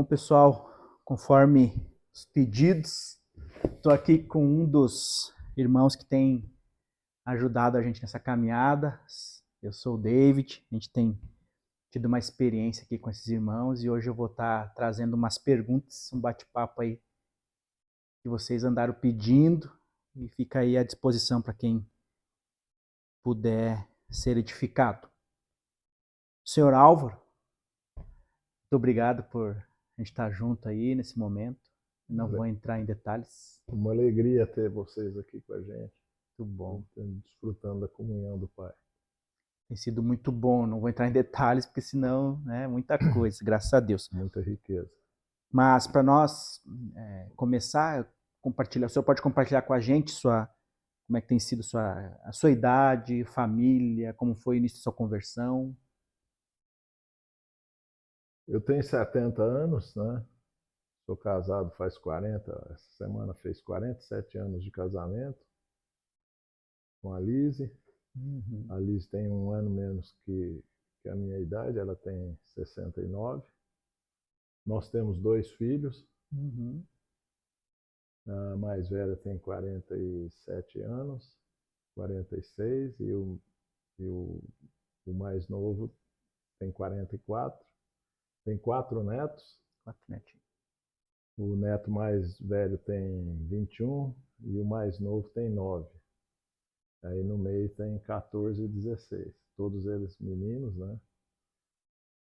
Bom, pessoal, conforme os pedidos, estou aqui com um dos irmãos que tem ajudado a gente nessa caminhada. Eu sou o David, a gente tem tido uma experiência aqui com esses irmãos e hoje eu vou estar trazendo umas perguntas, um bate-papo aí que vocês andaram pedindo e fica aí à disposição para quem puder ser edificado. Senhor Álvaro, muito obrigado por a gente estar junto aí nesse momento. Não vou entrar em detalhes. Uma alegria ter vocês aqui com a gente. Muito bom. Desfrutando da comunhão do Pai. Tem sido muito bom, não vou entrar em detalhes, porque senão é muita coisa, graças a Deus. Muita riqueza. Mas para nós começar, compartilhar, o senhor pode compartilhar com a gente como é que tem sido a sua idade, família, como foi o início da sua conversão? Eu tenho 70 anos, né? Sou casado faz 40, essa semana fez 47 anos de casamento com a Lise. Uhum. A Lise tem um ano menos que a minha idade, ela tem 69. Nós temos 2 filhos. Uhum. A mais velha tem 47 anos, 46, e o mais novo tem 44. Tem 4 netos. 4 netinhos. O neto mais velho tem 21 e o mais novo tem 9. Aí no meio tem 14 e 16. Todos eles meninos, né?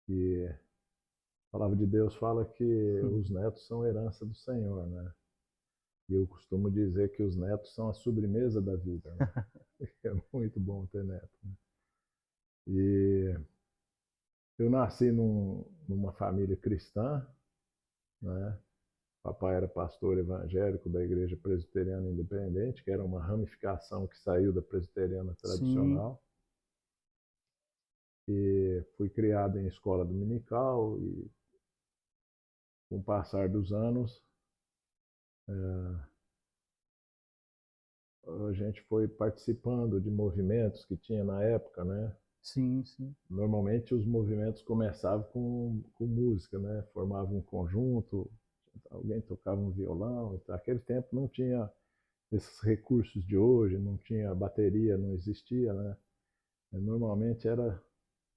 E a palavra de Deus fala que os netos são herança do Senhor, né? E eu costumo dizer que os netos são a sobremesa da vida, né? É muito bom ter neto, né? E eu nasci numa família cristã, né? Papai era pastor evangélico da Igreja Presbiteriana Independente, que era uma ramificação que saiu da presbiteriana tradicional. Sim. E fui criado em escola dominical e, com o passar dos anos, a gente foi participando de movimentos que tinha na época, né? Sim, sim. Normalmente os movimentos começavam com música, né? Formavam um conjunto, alguém tocava um violão. Naquele tempo não tinha esses recursos de hoje, não tinha bateria, não existia, né? Normalmente era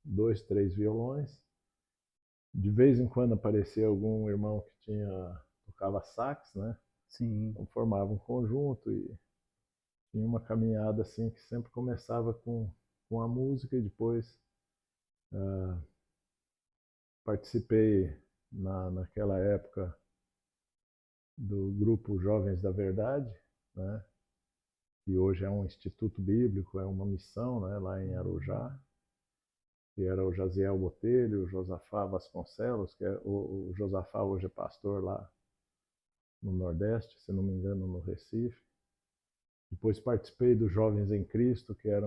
2, 3 violões. De vez em quando aparecia algum irmão que tocava sax, né? Sim. Então formava um conjunto e tinha uma caminhada assim que sempre começava com a música e depois participei naquela época do grupo Jovens da Verdade, né? Que hoje é um instituto bíblico, é uma missão, né? Lá em Arujá. Que era o Jaziel Botelho, o Josafá Vasconcelos, que o Josafá hoje é pastor lá no Nordeste, se não me engano, no Recife. Depois participei do Jovens em Cristo, que era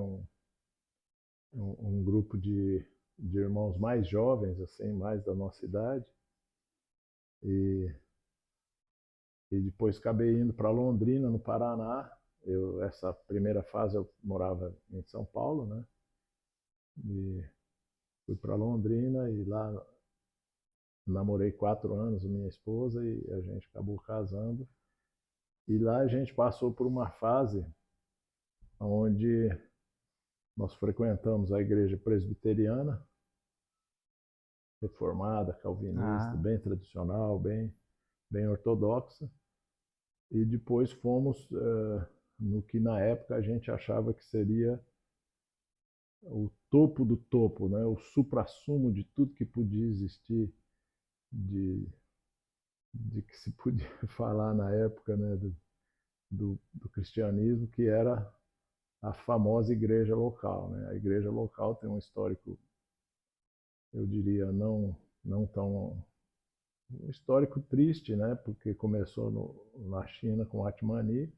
um grupo de irmãos mais jovens, assim, mais da nossa idade. E depois acabei indo para Londrina, no Paraná. Essa primeira fase eu morava em São Paulo, né? E fui para Londrina e lá namorei 4 anos minha esposa e a gente acabou casando. E lá a gente passou por uma fase onde nós frequentamos a igreja presbiteriana, reformada, calvinista, bem tradicional, bem ortodoxa. E depois fomos no que na época a gente achava que seria o topo do topo, né? O suprassumo de tudo que podia existir de que se podia falar na época, né, do cristianismo, que era a famosa igreja local, né? A igreja local tem um histórico, eu diria, não tão um histórico triste, né? Porque começou na China com Atmani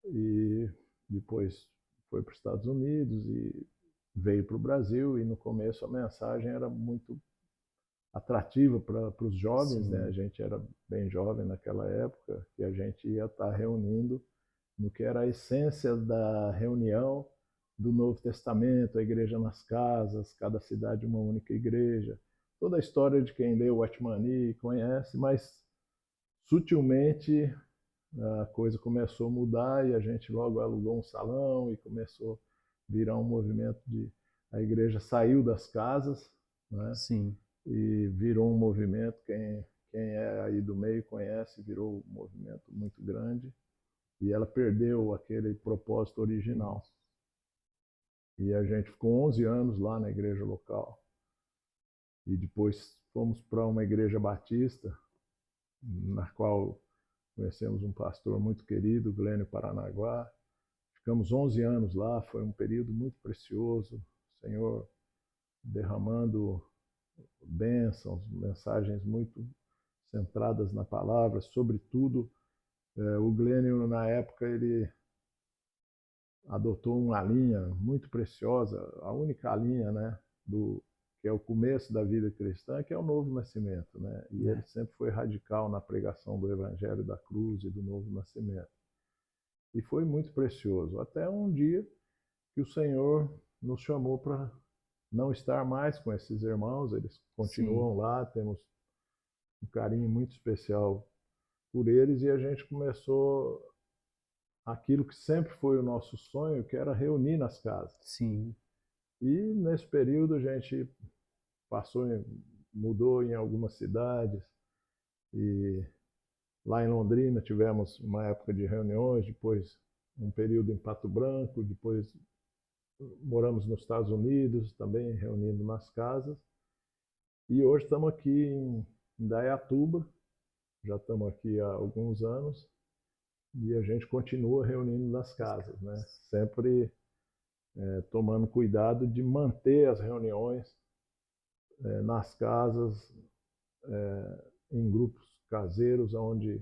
e depois foi para os Estados Unidos e veio para o Brasil, e no começo a mensagem era muito atrativa para os jovens, né? A gente era bem jovem naquela época, que a gente ia estar reunindo no que era a essência da reunião do Novo Testamento, a igreja nas casas, cada cidade uma única igreja, toda a história de quem leu o Watchmani conhece, mas sutilmente a coisa começou a mudar e a gente logo alugou um salão e começou a virar um movimento de... A igreja saiu das casas, né? Sim. E virou um movimento, quem é aí do meio conhece, virou um movimento muito grande e ela perdeu aquele propósito original. E a gente ficou 11 anos lá na igreja local. E depois fomos para uma igreja batista, na qual conhecemos um pastor muito querido, Glênio Paranaguá. Ficamos 11 anos lá, foi um período muito precioso. O Senhor derramando bênçãos, mensagens muito centradas na palavra. Sobretudo, o Glênio, na época, ele adotou uma linha muito preciosa, a única linha, né, que é o começo da vida cristã, que é o novo nascimento, né? E ele sempre foi radical na pregação do Evangelho da Cruz e do novo nascimento. E foi muito precioso, até um dia que o Senhor nos chamou para não estar mais com esses irmãos, eles continuam lá, temos um carinho muito especial por eles, e a gente começou aquilo que sempre foi o nosso sonho, que era reunir nas casas. Sim. E nesse período a gente mudou em algumas cidades, e lá em Londrina tivemos uma época de reuniões, depois um período em Pato Branco, depois moramos nos Estados Unidos, também reunindo nas casas. E hoje estamos aqui em Indaiatuba, já estamos aqui há alguns anos, e a gente continua reunindo nas casas, né? Sempre tomando cuidado de manter as reuniões nas casas, em grupos caseiros, onde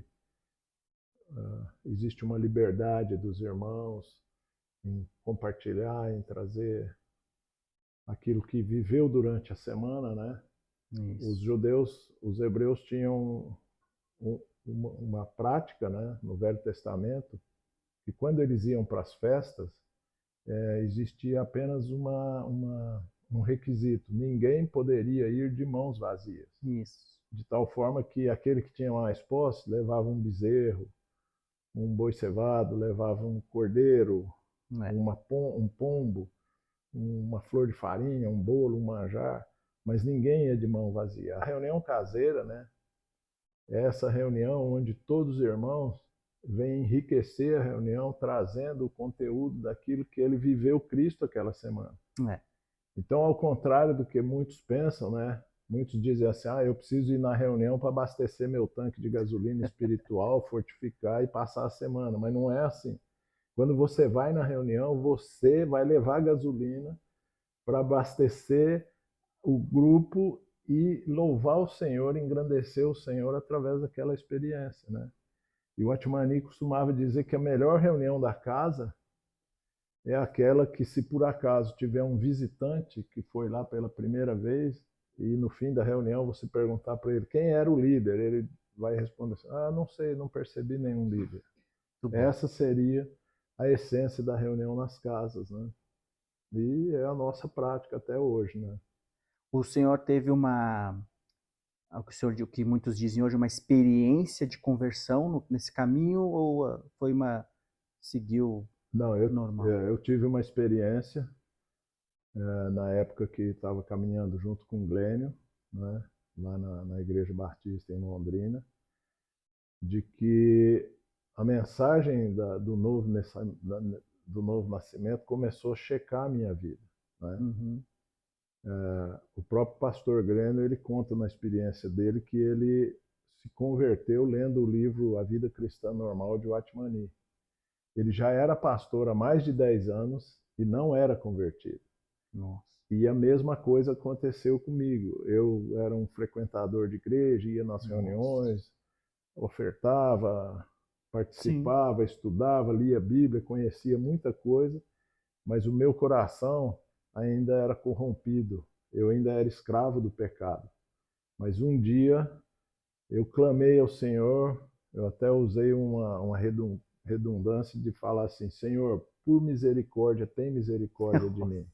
existe uma liberdade dos irmãos em compartilhar, em trazer aquilo que viveu durante a semana, né? Os hebreus tinham uma prática, né, no Velho Testamento, que quando eles iam para as festas, existia apenas um requisito: ninguém poderia ir de mãos vazias. Isso. De tal forma que aquele que tinha mais posse levava um bezerro, um boi cevado, levava um cordeiro, um pombo, uma flor de farinha, um bolo, um manjar, mas ninguém ia de mão vazia. A reunião caseira, né, é essa reunião onde todos os irmãos vêm enriquecer a reunião, trazendo o conteúdo daquilo que ele viveu Cristo aquela semana. Então, ao contrário do que muitos pensam, né, muitos dizem assim: eu preciso ir na reunião para abastecer meu tanque de gasolina espiritual, fortificar e passar a semana. Mas não é assim. Quando você vai na reunião, você vai levar gasolina para abastecer o grupo e louvar o Senhor, engrandecer o Senhor através daquela experiência, né? E o Watchmani costumava dizer que a melhor reunião da casa é aquela que, se por acaso tiver um visitante que foi lá pela primeira vez e no fim da reunião você perguntar para ele quem era o líder, ele vai responder assim: não sei, não percebi nenhum líder. Essa seria a essência da reunião nas casas, né? E é a nossa prática até hoje, né? O senhor teve o que muitos dizem hoje, uma experiência de conversão nesse caminho, ou seguiu normal? Eu tive uma experiência na época que estava caminhando junto com o Glênio, né, lá na Igreja Batista em Londrina, de que a mensagem do novo nascimento começou a checar a minha vida, né? O próprio pastor Glênio, ele conta na experiência dele que ele se converteu lendo o livro A Vida Cristã Normal, de Watchmani. Ele já era pastor há mais de 10 anos e não era convertido. Nossa. E a mesma coisa aconteceu comigo. Eu era um frequentador de igreja, ia nas reuniões, ofertava, participava, estudava, lia a Bíblia, conhecia muita coisa, mas o meu coração ainda era corrompido. Eu ainda era escravo do pecado. Mas um dia eu clamei ao Senhor, eu até usei uma redundância de falar assim: Senhor, por misericórdia, tem misericórdia de mim.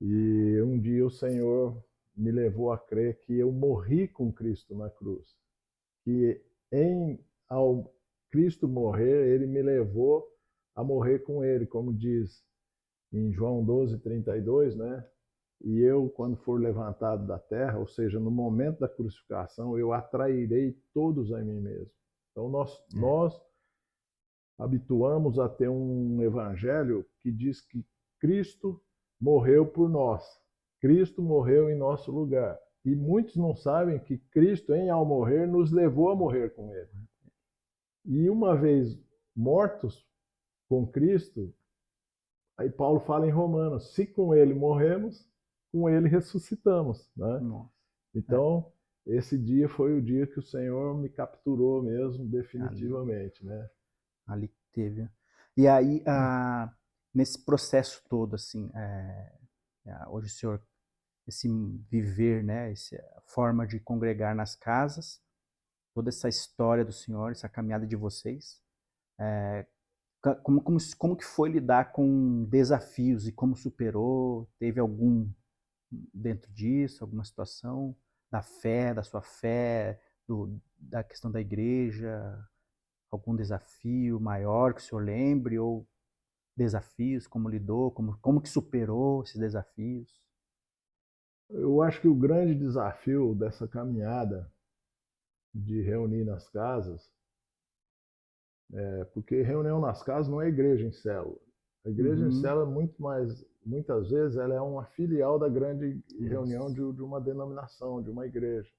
E um dia o Senhor me levou a crer que eu morri com Cristo na cruz. Que ao Cristo morrer, ele me levou a morrer com ele, como diz em João 12:32, né? E eu, quando for levantado da terra, ou seja, no momento da crucificação, eu atrairei todos a mim mesmo. Então nós habituamos a ter um evangelho que diz que Cristo morreu por nós. Cristo morreu em nosso lugar. E muitos não sabem que Cristo, ao morrer, nos levou a morrer com ele. E uma vez mortos com Cristo, aí Paulo fala em Romanos, se com ele morremos, com ele ressuscitamos, né? Então, esse dia foi o dia que o Senhor me capturou mesmo, definitivamente, né? Ali teve. E aí, nesse processo todo, assim, hoje o senhor, esse viver, né, essa forma de congregar nas casas, toda essa história do senhor, essa caminhada de vocês, como que foi lidar com desafios e como superou? Teve algum dentro disso, alguma situação da sua fé, da questão da igreja, algum desafio maior que o senhor lembre, ou desafios, como lidou, como que superou esses desafios? Eu acho que o grande desafio dessa caminhada de reunir nas casas, porque reunião nas casas não é igreja em célula. A igreja em célula, muitas vezes, ela é uma filial da grande reunião de uma denominação, de uma igreja,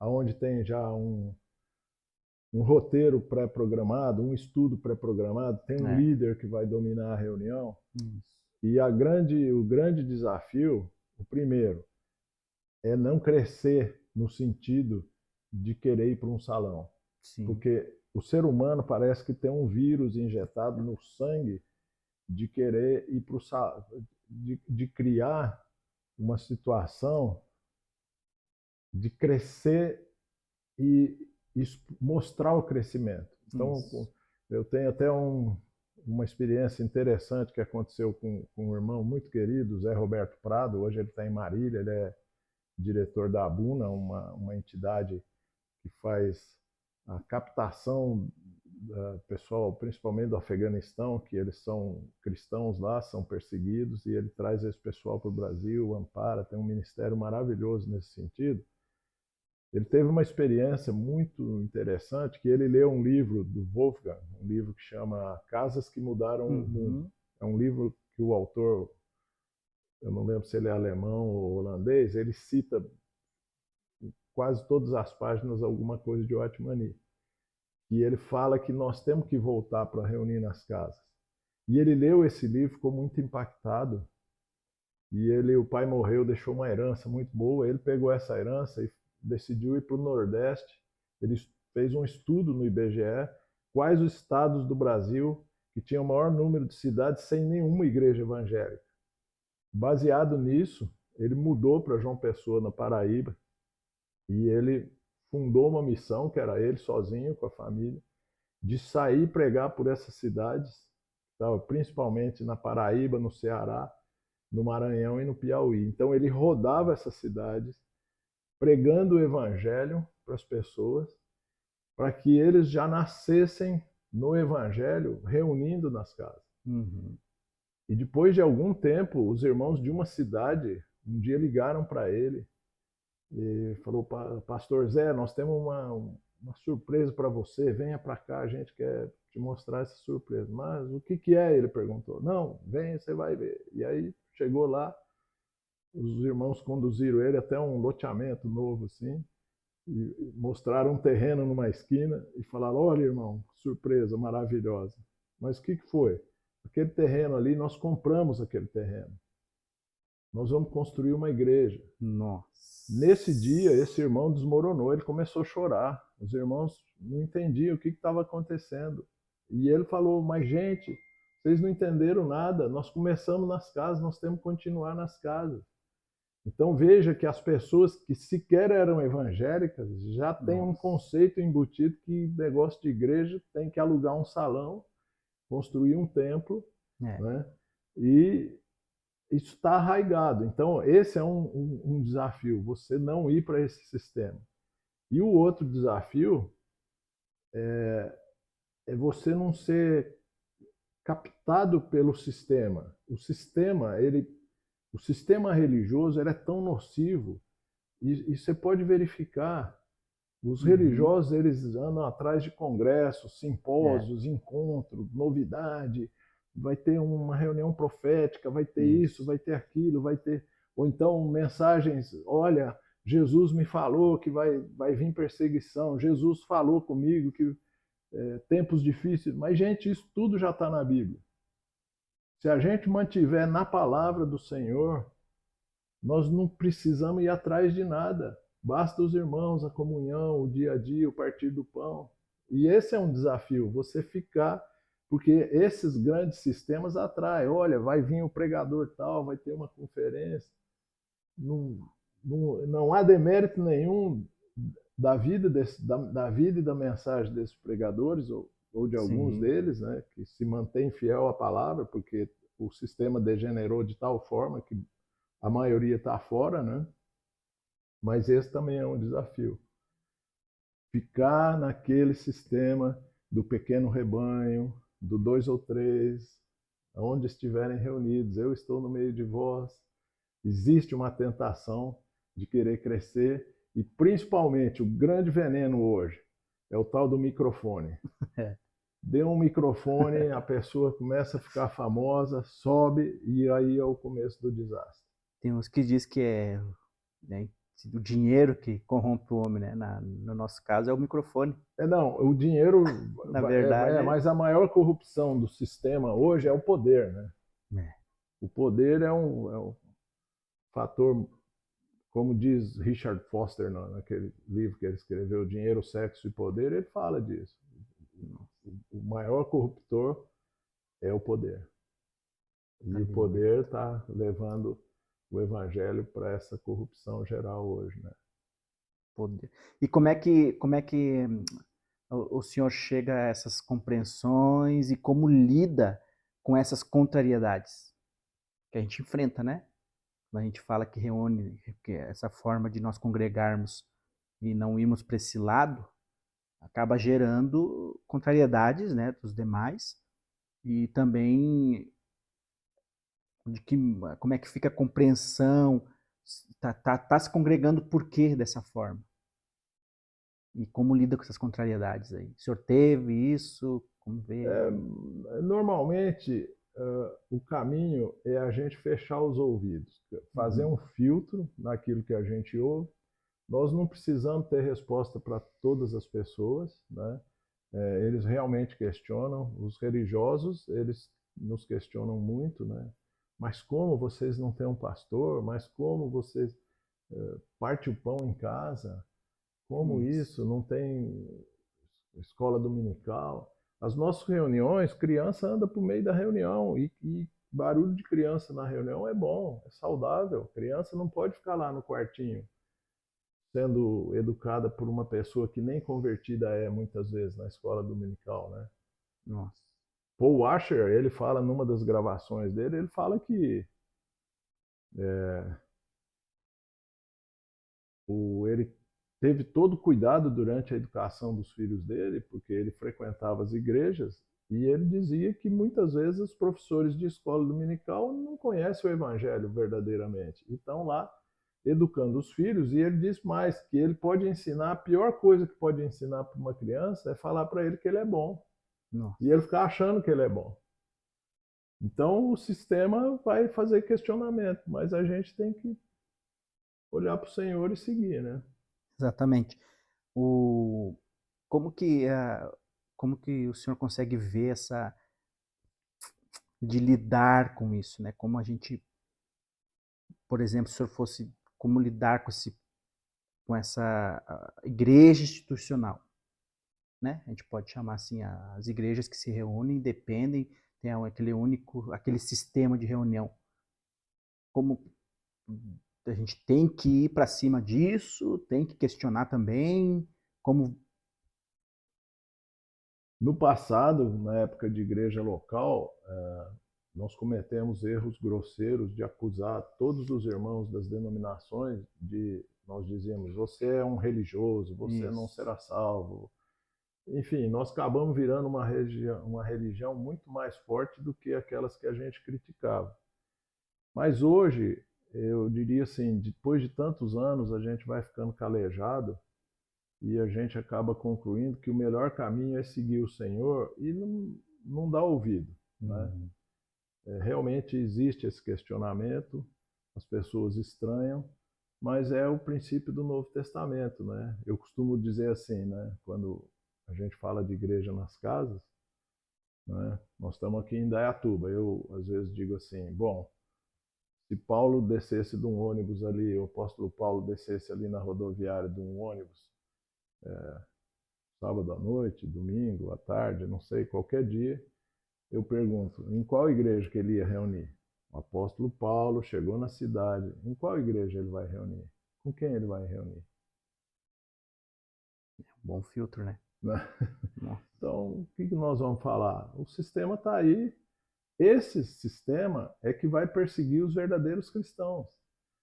onde tem já um roteiro pré-programado, um estudo pré-programado, tem um líder que vai dominar a reunião. E o grande desafio, o primeiro, é não crescer no sentido de querer ir para um salão. Sim. Porque o ser humano parece que tem um vírus injetado no sangue de querer ir para o salão, de criar uma situação de crescer e mostrar o crescimento. Então, eu tenho até uma experiência interessante que aconteceu com um irmão muito querido, Zé Roberto Prado. Hoje ele está em Marília, ele é diretor da Abuna, uma entidade que faz a captação pessoal, principalmente do Afeganistão, que eles são cristãos lá, são perseguidos, e ele traz esse pessoal para o Brasil, ampara, tem um ministério maravilhoso nesse sentido. Ele teve uma experiência muito interessante, que ele leu um livro do Wolfgang, um livro que chama Casas que Mudaram o Mundo. É um livro que o autor, eu não lembro se ele é alemão ou holandês, ele cita em quase todas as páginas alguma coisa de Othmani. E ele fala que nós temos que voltar para reunir nas casas. E ele leu esse livro, ficou muito impactado. E o pai morreu, deixou uma herança muito boa. Ele pegou essa herança e decidiu ir para o Nordeste. Ele fez um estudo no IBGE, quais os estados do Brasil que tinham o maior número de cidades sem nenhuma igreja evangélica. Baseado nisso, ele mudou para João Pessoa, na Paraíba, e ele fundou uma missão, que era ele sozinho, com a família, de sair e pregar por essas cidades, principalmente na Paraíba, no Ceará, no Maranhão e no Piauí. Então ele rodava essas cidades, pregando o evangelho para as pessoas, para que eles já nascessem no evangelho, reunindo nas casas. E depois de algum tempo, os irmãos de uma cidade um dia ligaram para ele e falou: Pastor Zé, nós temos uma surpresa para você, venha para cá, a gente quer te mostrar essa surpresa. Mas o que é? Ele perguntou. Não, venha, você vai ver. E aí chegou lá, os irmãos conduziram ele até um loteamento novo, assim, e mostraram um terreno numa esquina e falaram: olha, irmão, surpresa maravilhosa. Mas o que foi? Aquele terreno ali, nós compramos aquele terreno. Nós vamos construir uma igreja. Nossa. Nesse dia, esse irmão desmoronou, ele começou a chorar. Os irmãos não entendiam o que estava acontecendo. E ele falou: mas gente, vocês não entenderam nada, nós começamos nas casas, nós temos que continuar nas casas. Então veja que as pessoas que sequer eram evangélicas já têm um conceito embutido que negócio de igreja tem que alugar um salão, construir um templo, né? E isso está arraigado. Então, esse é um desafio, você não ir para esse sistema. E o outro desafio é você não ser captado pelo sistema. O sistema religioso ele é tão nocivo e você pode verificar. Os religiosos eles andam atrás de congressos, simpósios, encontros, novidade. Vai ter uma reunião profética, vai ter isso, vai ter aquilo, vai ter. Ou então mensagens: olha, Jesus me falou que vai vir perseguição, Jesus falou comigo que tempos difíceis. Mas, gente, isso tudo já está na Bíblia. Se a gente mantiver na palavra do Senhor, nós não precisamos ir atrás de nada. Basta os irmãos, a comunhão, o dia a dia, o partir do pão. E esse é um desafio, você ficar, porque esses grandes sistemas atraem. Olha, vai vir o pregador tal, vai ter uma conferência. Não há demérito nenhum da vida, da vida e da mensagem desses pregadores, ou de alguns deles, né, que se mantém fiel à palavra, porque o sistema degenerou de tal forma que a maioria está fora, né? Mas esse também é um desafio. Ficar naquele sistema do pequeno rebanho, do 2 ou 3, onde estiverem reunidos, eu estou no meio de vós. Existe uma tentação de querer crescer e, principalmente, o grande veneno hoje é o tal do microfone. Dê um microfone, a pessoa começa a ficar famosa, sobe e aí é o começo do desastre. Tem uns que diz que é, né, o dinheiro que corrompe o homem, né? No nosso caso é o microfone. Não, o dinheiro, na verdade, mas a maior corrupção do sistema hoje é o poder, né? O poder é um fator, como diz Richard Foster naquele livro que ele escreveu, Dinheiro, Sexo e Poder, ele fala disso. O maior corruptor é o poder. E o poder está levando o evangelho para essa corrupção geral hoje, né? Poder. E como é que o senhor chega a essas compreensões e como lida com essas contrariedades que a gente enfrenta, né? Quando a gente fala que reúne, que essa forma de nós congregarmos e não irmos para esse lado, acaba gerando contrariedades, né, dos demais e também de que como é que fica a compreensão, tá se congregando por quê dessa forma? E como lida com essas contrariedades aí? O senhor teve isso? Como vê? Normalmente, o caminho é a gente fechar os ouvidos, fazer um filtro naquilo que a gente ouve. Nós não precisamos ter resposta para todas as pessoas, né? Eles realmente questionam. Os religiosos, eles nos questionam muito, né? Mas como vocês não têm um pastor? Mas como vocês partem o pão em casa? Como isso? Não tem escola dominical? As nossas reuniões, criança anda por meio da reunião e barulho de criança na reunião é bom, é saudável. Criança não pode ficar lá no quartinho sendo educada por uma pessoa que nem convertida é muitas vezes na escola dominical, né? Nossa. Paul Washer, ele fala numa das gravações dele, ele fala que ele teve todo cuidado durante a educação dos filhos dele, porque ele frequentava as igrejas, e ele dizia que muitas vezes os professores de escola dominical não conhecem o evangelho verdadeiramente. E estão lá educando os filhos, e ele diz mais, que ele pode ensinar, a pior coisa que pode ensinar para uma criança é falar para ele que ele é bom. Nossa. E ele ficar achando que ele é bom. Então o sistema vai fazer questionamento, mas a gente tem que olhar para o Senhor e seguir, né? Exatamente. Como que o senhor consegue ver de lidar com isso, né? Como a gente, por exemplo, se o senhor fosse como lidar com essa igreja institucional, né? A gente pode chamar assim as igrejas que se reúnem, dependem, tem aquele sistema de reunião. Como a gente tem que ir para cima disso, tem que questionar também, como no passado, na época de igreja local, nós cometemos erros grosseiros de acusar todos os irmãos das denominações de, nós dizíamos, você é um religioso, você não será salvo. Enfim, nós acabamos virando uma religião muito mais forte do que aquelas que a gente criticava. Mas hoje, eu diria assim, depois de tantos anos, a gente vai ficando calejado e a gente acaba concluindo que o melhor caminho é seguir o Senhor e não dar ouvido, né? Realmente existe esse questionamento, as pessoas estranham, mas é o princípio do Novo Testamento, né? Eu costumo dizer assim, né? Quando a gente fala de igreja nas casas, né? Nós estamos aqui em Indaiatuba. Eu, às vezes, digo assim, bom, se Paulo descesse de um ônibus ali, o apóstolo Paulo descesse ali na rodoviária de um ônibus, sábado à noite, domingo à tarde, não sei, qualquer dia, eu pergunto, em qual igreja que ele ia reunir? O apóstolo Paulo chegou na cidade, em qual igreja ele vai reunir? Com quem ele vai reunir? Bom filtro, né? Então, o que nós vamos falar? O sistema está aí. Esse sistema é que vai perseguir os verdadeiros cristãos.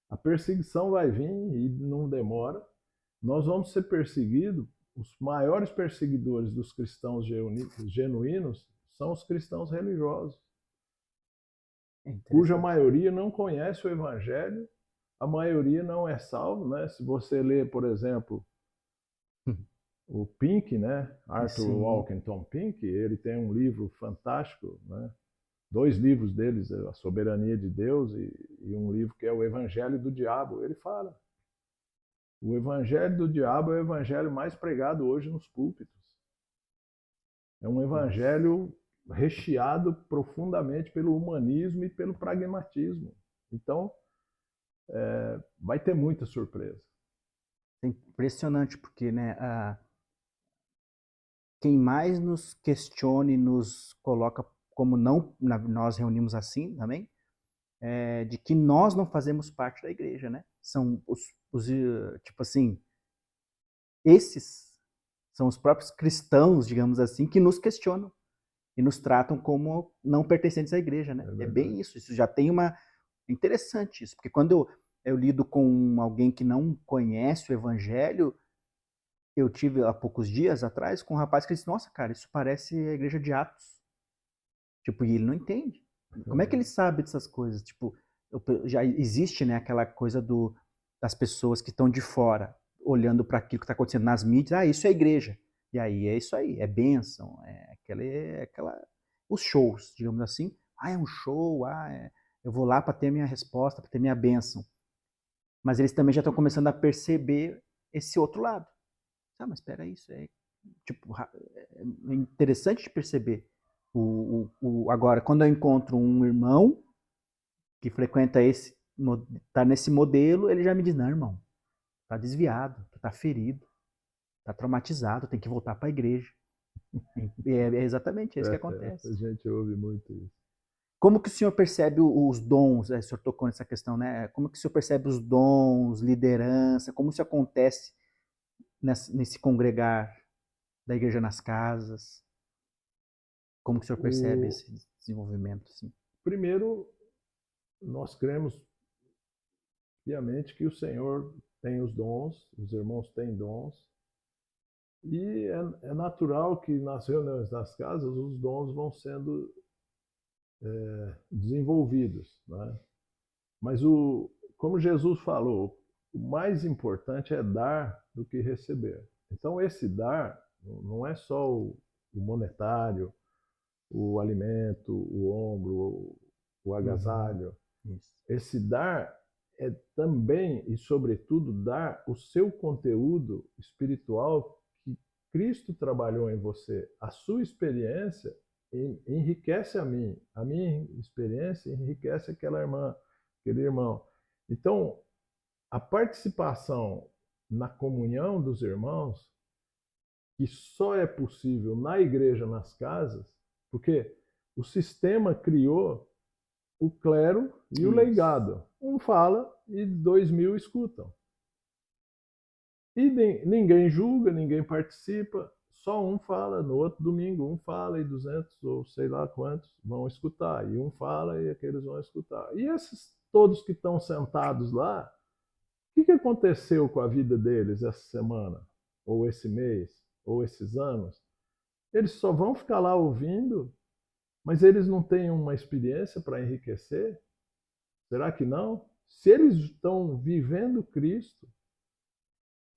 A perseguição vai vir e não demora. Nós vamos ser perseguidos. Os maiores perseguidores dos cristãos genuínos são os cristãos religiosos, cuja maioria não conhece o Evangelho, a maioria não é salvo, né? Se você ler, por exemplo, o Pink, né? Arthur Walkington Pink, ele tem um livro fantástico, né? 2 livros deles, A Soberania de Deus e um livro que é O Evangelho do Diabo. Ele fala, o Evangelho do Diabo é o evangelho mais pregado hoje nos púlpitos. É um evangelho recheado profundamente pelo humanismo e pelo pragmatismo. Então, vai ter muita surpresa. É impressionante, porque, né, quem mais nos questiona e nos coloca como não, nós reunimos assim também, de que nós não fazemos parte da igreja, né? São os tipo assim, esses são os próprios cristãos, digamos assim, que nos questionam e nos tratam como não pertencentes à igreja, né? É bem isso. Isso já tem uma... É interessante isso, porque quando eu lido com alguém que não conhece o evangelho, eu tive há poucos dias atrás com um rapaz que disse, nossa, cara, isso parece a igreja de Atos. Tipo, e ele não entende. Como é que ele sabe dessas coisas? Tipo, já existe, né, aquela coisa das pessoas que estão de fora, olhando para aquilo que está acontecendo nas mídias. Ah, isso é igreja. E aí é isso aí, é bênção, os shows, digamos assim. Ah, é um show, eu vou lá para ter minha resposta, para ter minha bênção. Mas eles também já estão começando a perceber esse outro lado. Ah, mas espera aí, isso é interessante de perceber. Agora, quando eu encontro um irmão que frequenta tá nesse modelo, ele já me diz, não, irmão, tá desviado, tá ferido, tá traumatizado, tem que voltar para a igreja. É exatamente isso que acontece. A gente ouve muito isso. Como que o senhor percebe os dons? O senhor tocou nessa questão, né? Como que o senhor percebe os dons, liderança? Como isso acontece nesse congregar da igreja nas casas? Como que o senhor percebe esse desenvolvimento? Assim? Primeiro, nós cremos piamente que o Senhor tem os dons, os irmãos têm dons, e é natural que nas reuniões das casas os dons vão sendo desenvolvidos, né? Mas como Jesus falou, o mais importante é dar do que receber. Então esse dar não é só o monetário, o alimento, o ombro, o agasalho. Esse dar é também e sobretudo dar o seu conteúdo espiritual que Cristo trabalhou em você. A sua experiência enriquece a minha experiência enriquece aquela irmã, aquele irmão. Então, a participação na comunhão dos irmãos, que só é possível na igreja, nas casas, porque o sistema criou o clero e o leigado. Um fala e 2.000 escutam. E ninguém julga, ninguém participa, só um fala, no outro domingo um fala e 200 ou sei lá quantos vão escutar, e um fala e aqueles vão escutar. E esses todos que estão sentados lá, o que aconteceu com a vida deles essa semana, ou esse mês, ou esses anos? Eles só vão ficar lá ouvindo, mas eles não têm uma experiência para enriquecer? Será que não? Se eles estão vivendo Cristo,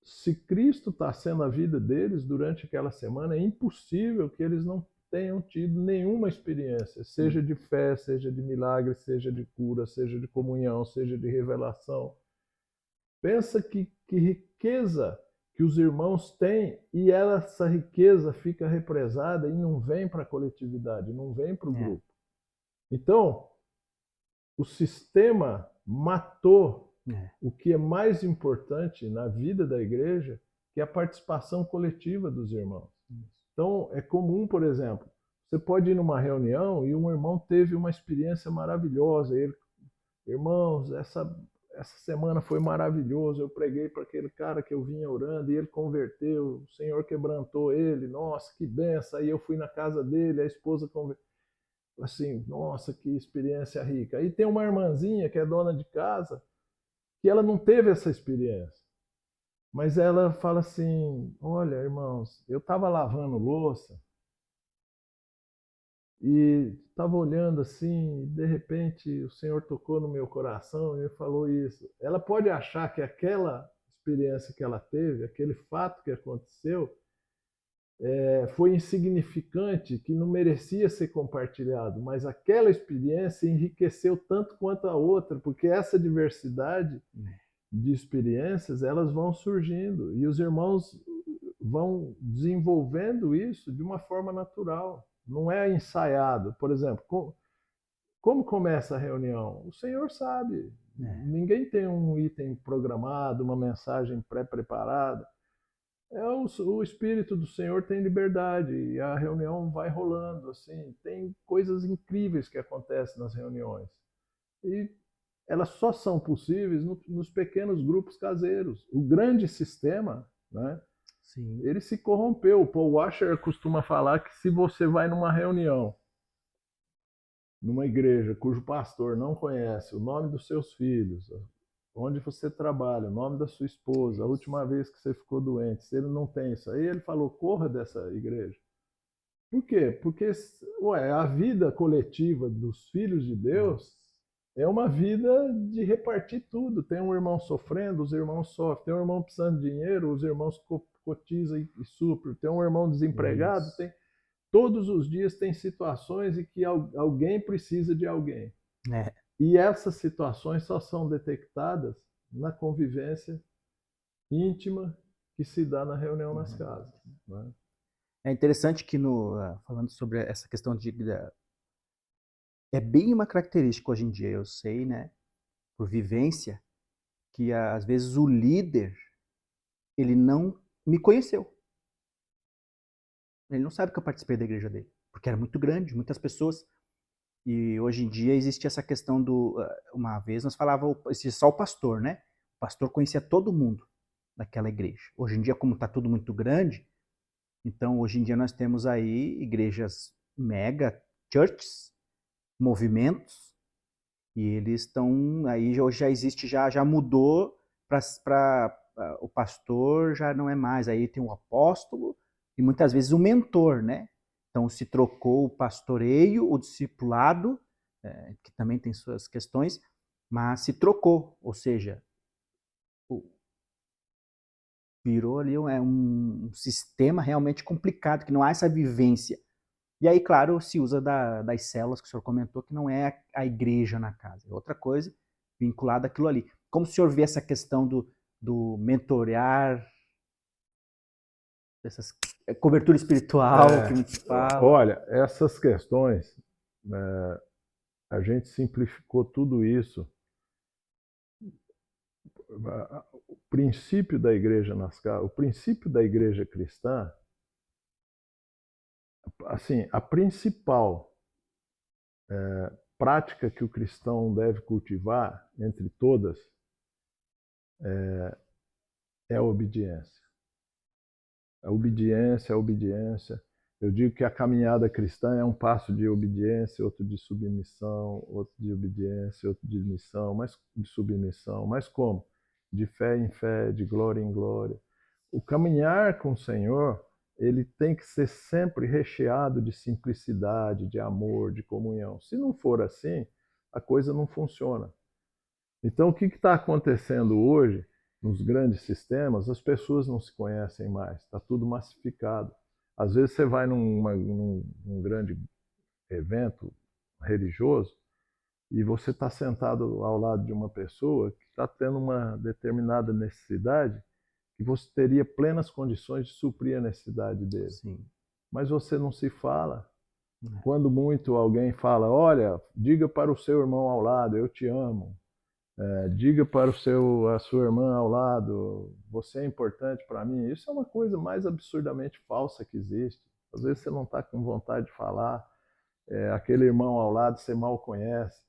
se Cristo está sendo a vida deles durante aquela semana, é impossível que eles não tenham tido nenhuma experiência, seja de fé, seja de milagre, seja de cura, seja de comunhão, seja de revelação. Pensa que riqueza que os irmãos têm, e essa riqueza fica represada e não vem para a coletividade, não vem para o grupo. Então, o sistema matou o que é mais importante na vida da igreja, que é a participação coletiva dos irmãos. Então, é comum, por exemplo, você pode ir numa reunião e um irmão teve uma experiência maravilhosa. Ele, irmãos, essa semana foi maravilhoso. Eu preguei para aquele cara que eu vinha orando e ele converteu. O Senhor quebrantou ele. Nossa, que benção. Aí eu fui na casa dele, a esposa converteu. Assim, nossa, que experiência rica. Aí tem uma irmãzinha que é dona de casa, que ela não teve essa experiência. Mas ela fala assim, olha, irmãos, eu estava lavando louça e estava olhando assim, e de repente o Senhor tocou no meu coração e me falou isso. Ela pode achar que aquela experiência que ela teve, aquele fato que aconteceu, foi insignificante, que não merecia ser compartilhado, mas aquela experiência enriqueceu tanto quanto a outra, porque essa diversidade de experiências, elas vão surgindo e os irmãos vão desenvolvendo isso de uma forma natural, não é ensaiado. Por exemplo, como começa a reunião? O Senhor sabe, ninguém tem um item programado, uma mensagem pré-preparada. O Espírito do Senhor tem liberdade e a reunião vai rolando, assim, tem coisas incríveis que acontecem nas reuniões. E elas só são possíveis nos pequenos grupos caseiros. O grande sistema, né, Sim. ele se corrompeu. O Paul Washer costuma falar que se você vai numa reunião, numa igreja cujo pastor não conhece o nome dos seus filhos, onde você trabalha, o nome da sua esposa, a última vez que você ficou doente, se ele não tem isso aí, ele falou, corra dessa igreja. Por quê? Porque a vida coletiva dos filhos de Deus é uma vida de repartir tudo. Tem um irmão sofrendo, os irmãos sofrem. Tem um irmão precisando de dinheiro, os irmãos cotizam e suprem. Tem um irmão desempregado, todos os dias tem situações em que alguém precisa de alguém. E essas situações só são detectadas na convivência íntima que se dá na reunião nas casas. Né? É interessante que, falando sobre essa questão é bem uma característica hoje em dia, eu sei, né, por vivência, que às vezes o líder, ele não me conheceu. Ele não sabe que eu participei da igreja dele, porque era muito grande, muitas pessoas. E hoje em dia existe essa questão uma vez nós falávamos, existia só o pastor, né? O pastor conhecia todo mundo daquela igreja. Hoje em dia, como está tudo muito grande, então hoje em dia nós temos aí igrejas mega churches, movimentos, e eles estão aí, hoje já existe, já mudou para o pastor já não é mais, aí tem o apóstolo e muitas vezes o mentor, né? Então se trocou o pastoreio, o discipulado, que também tem suas questões, mas se trocou, ou seja, virou ali um sistema realmente complicado, que não há essa vivência. E aí, claro, se usa das células que o senhor comentou, que não é a igreja na casa, é outra coisa vinculada àquilo ali. Como o senhor vê essa questão do mentorear, dessas cobertura espiritual que muitos falam? Olha, essas questões, a gente simplificou tudo isso. O princípio da igreja nas casas, o princípio da igreja cristã, assim, a principal prática que o cristão deve cultivar, entre todas, é a obediência. A obediência, a obediência. Eu digo que a caminhada cristã é um passo de obediência, outro de submissão, outro de obediência, outro de missão, mas de submissão. Mas como? De fé em fé, de glória em glória. O caminhar com o Senhor, ele tem que ser sempre recheado de simplicidade, de amor, de comunhão. Se não for assim, a coisa não funciona. Então, o que está acontecendo hoje nos grandes sistemas? As pessoas não se conhecem mais, está tudo massificado. Às vezes você vai num grande evento religioso e você está sentado ao lado de uma pessoa que está tendo uma determinada necessidade que você teria plenas condições de suprir a necessidade dele. Sim. Mas você não se fala. Quando muito alguém fala, olha, diga para o seu irmão ao lado, eu te amo. Diga para a sua irmã ao lado, você é importante para mim. Isso é uma coisa mais absurdamente falsa que existe. Às vezes você não está com vontade de falar, aquele irmão ao lado você mal conhece.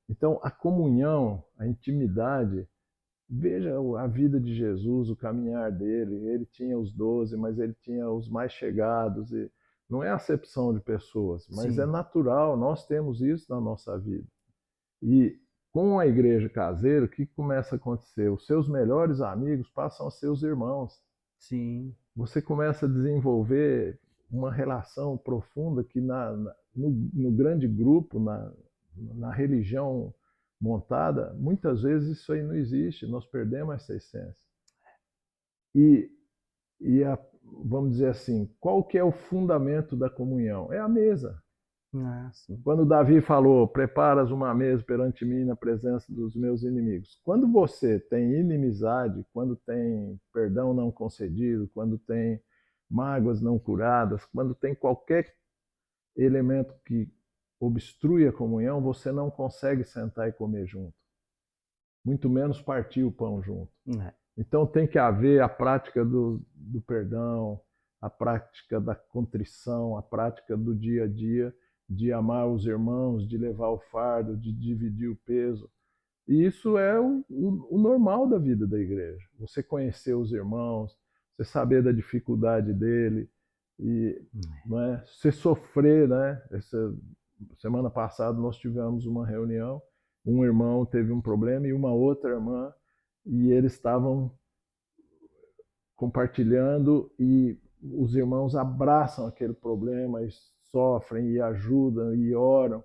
Então, a comunhão, a intimidade, veja a vida de Jesus, o caminhar dele. Ele tinha os 12, mas ele tinha os mais chegados. E não é acepção de pessoas, mas Sim. é natural, nós temos isso na nossa vida. E com a igreja caseira, o que começa a acontecer? Os seus melhores amigos passam a ser os irmãos. Sim. Você começa a desenvolver uma relação profunda que no grande grupo, na religião montada, muitas vezes isso aí não existe, nós perdemos essa essência. Vamos dizer assim, qual que é o fundamento da comunhão? É a mesa. Sim. Quando Davi falou, preparas uma mesa perante mim na presença dos meus inimigos. Quando você tem inimizade, quando tem perdão não concedido, quando tem mágoas não curadas, quando tem qualquer elemento que obstrui a comunhão, você não consegue sentar e comer junto. Muito menos partir o pão junto. Então tem que haver a prática do perdão, a prática da contrição, a prática do dia a dia, de amar os irmãos, de levar o fardo, de dividir o peso. E isso é o normal da vida da igreja. Você conhecer os irmãos, você saber da dificuldade dele, e não é, você sofrer, né? Semana passada nós tivemos uma reunião, um irmão teve um problema e uma outra irmã, e eles estavam compartilhando e os irmãos abraçam aquele problema e sofrem e ajudam e oram.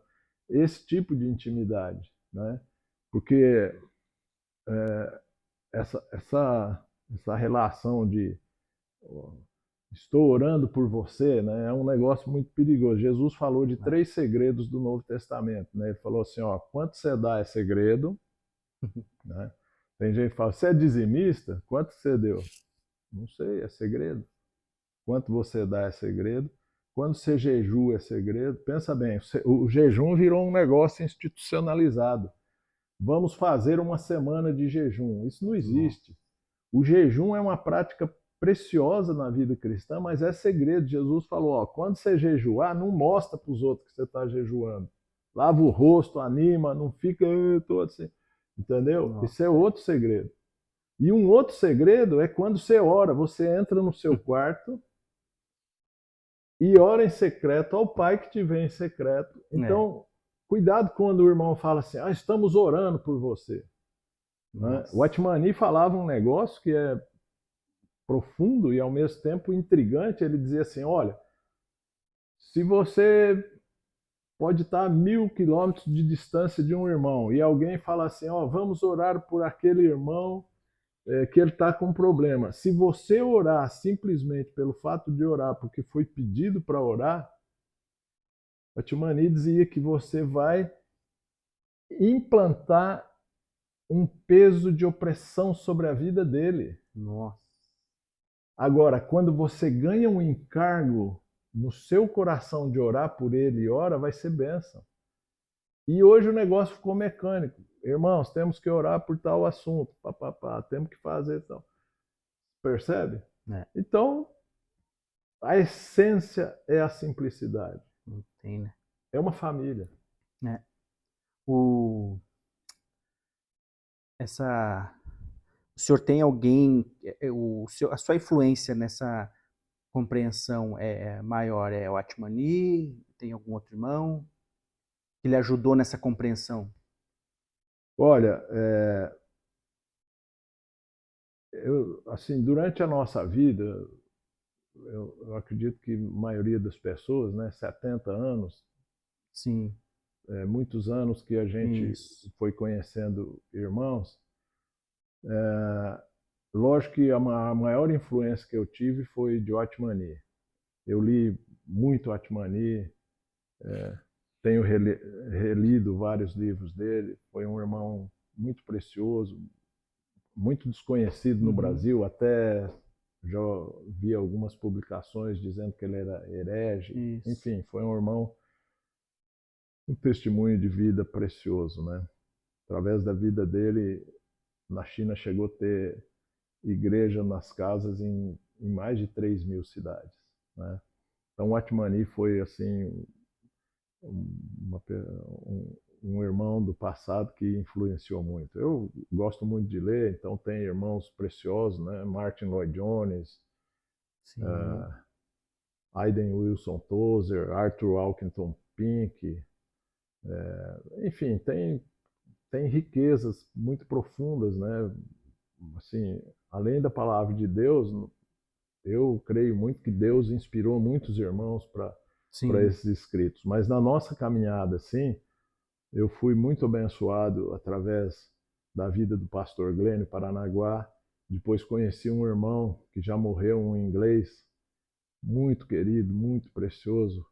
Esse tipo de intimidade, né? Porque essa relação de estou orando por você, né, é um negócio muito perigoso. Jesus falou de 3 segredos do Novo Testamento, né? Ele falou assim, ó, quanto você dá é segredo, né? Tem gente que fala, você é dizimista? Quanto você deu? Não sei, é segredo. Quanto você dá é segredo. Quando você jejua é segredo. Pensa bem, o jejum virou um negócio institucionalizado. Vamos fazer uma semana de jejum. Isso não existe. O jejum é uma prática preciosa na vida cristã, mas é segredo. Jesus falou, ó, quando você jejuar, não mostra para os outros que você está jejuando. Lava o rosto, anima, não fica todo assim. Entendeu? Nossa. Isso é outro segredo. E um outro segredo é quando você ora, você entra no seu quarto e ora em secreto ao Pai que te vê em secreto. Então, cuidado quando o irmão fala assim, estamos orando por você. Né? O Atmani falava um negócio que é profundo e ao mesmo tempo intrigante. Ele dizia assim, olha, se você pode estar a 1000 quilômetros de distância de um irmão e alguém fala assim, vamos orar por aquele irmão que ele está com um problema. Se você orar simplesmente pelo fato de orar, porque foi pedido para orar, o Atmani dizia que você vai implantar um peso de opressão sobre a vida dele. Nossa. Agora, quando você ganha um encargo no seu coração de orar por ele e ora, vai ser bênção. E hoje o negócio ficou mecânico. Irmãos, temos que orar por tal assunto. Temos que fazer tal. Percebe? Então, a essência é a simplicidade. Não tem, né? É uma família. O senhor tem alguém, a sua influência nessa compreensão maior é o Atmani? Tem algum outro irmão que lhe ajudou nessa compreensão? Olha, assim, durante a nossa vida, eu acredito que a maioria das pessoas, né, 70 anos, Sim, muitos anos que a gente isso. foi conhecendo irmãos, lógico que a maior influência que eu tive foi de Otmani. Eu li muito Otmani, tenho relido vários livros dele, foi um irmão muito precioso, muito desconhecido no Brasil, até já vi algumas publicações dizendo que ele era herege. Isso. Enfim, foi um irmão, um testemunho de vida precioso, né? Através da vida dele, na China chegou a ter igreja nas casas em mais de 3.000 cidades, né? Então, o Atmani foi assim um irmão do passado que influenciou muito. Eu gosto muito de ler, então tem irmãos preciosos, né? Martin Lloyd Jones, Aiden Wilson Tozer, Arthur Walkington Pink, enfim, tem riquezas muito profundas, né? Assim, além da palavra de Deus, eu creio muito que Deus inspirou muitos irmãos para esses escritos. Mas na nossa caminhada, assim, eu fui muito abençoado através da vida do pastor Glênio Paranaguá. Depois conheci um irmão que já morreu, um inglês, muito querido, muito precioso,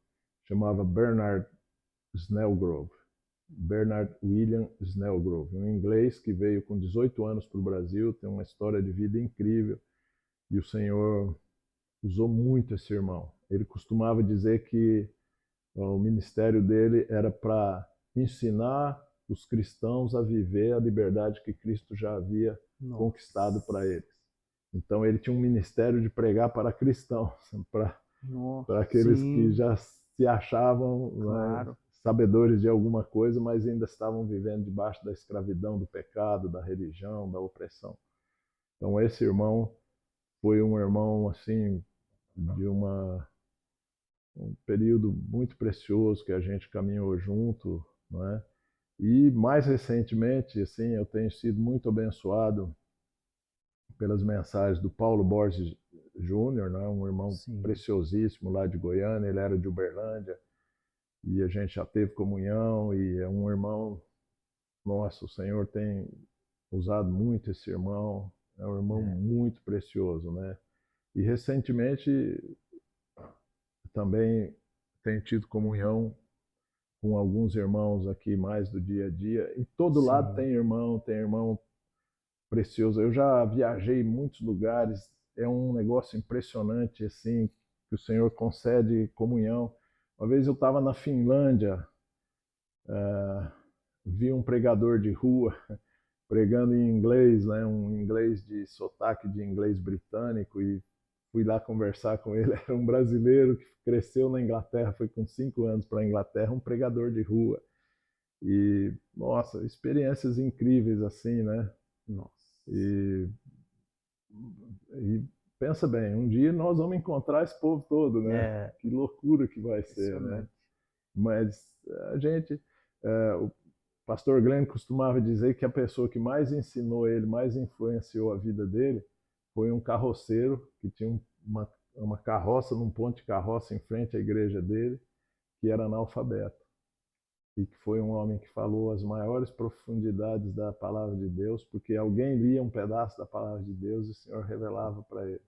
chamava Bernard Snellgrove. Bernard William Snellgrove, um inglês que veio com 18 anos para o Brasil, tem uma história de vida incrível, e o Senhor usou muito esse irmão. Ele costumava dizer que o ministério dele era para ensinar os cristãos a viver a liberdade que Cristo já havia conquistado para eles. Então ele tinha um ministério de pregar para cristãos, para aqueles que já se achavam, né, sabedores de alguma coisa, mas ainda estavam vivendo debaixo da escravidão, do pecado, da religião, da opressão. Então esse irmão foi um irmão assim de um período muito precioso que a gente caminhou junto, né? E mais recentemente, assim, eu tenho sido muito abençoado pelas mensagens do Paulo Borges Júnior, né? Um irmão preciosíssimo lá de Goiânia, ele era de Uberlândia, e a gente já teve comunhão, e é um irmão, nossa, o Senhor tem usado muito esse irmão, é um irmão muito precioso, né? E recentemente também tenho tido comunhão com alguns irmãos aqui mais do dia a dia. Em todo lado tem irmão precioso. Eu já viajei em muitos lugares, é um negócio impressionante assim, que o Senhor concede comunhão. Uma vez eu estava na Finlândia, vi um pregador de rua pregando em inglês, né, um inglês de sotaque de inglês britânico, e fui lá conversar com ele. Era um brasileiro que cresceu na Inglaterra, foi com 5 anos para a Inglaterra, um pregador de rua. E, nossa, experiências incríveis assim, né? Nossa. E pensa bem, um dia nós vamos encontrar esse povo todo, né? Que loucura que vai ser, né? Mas a gente, o pastor Glenn costumava dizer que a pessoa que mais ensinou ele, mais influenciou a vida dele, foi um carroceiro que tinha uma carroça, num ponto de carroça em frente à igreja dele, que era analfabeto. E que foi um homem que falou as maiores profundidades da palavra de Deus, porque alguém lia um pedaço da palavra de Deus e o Senhor revelava para ele.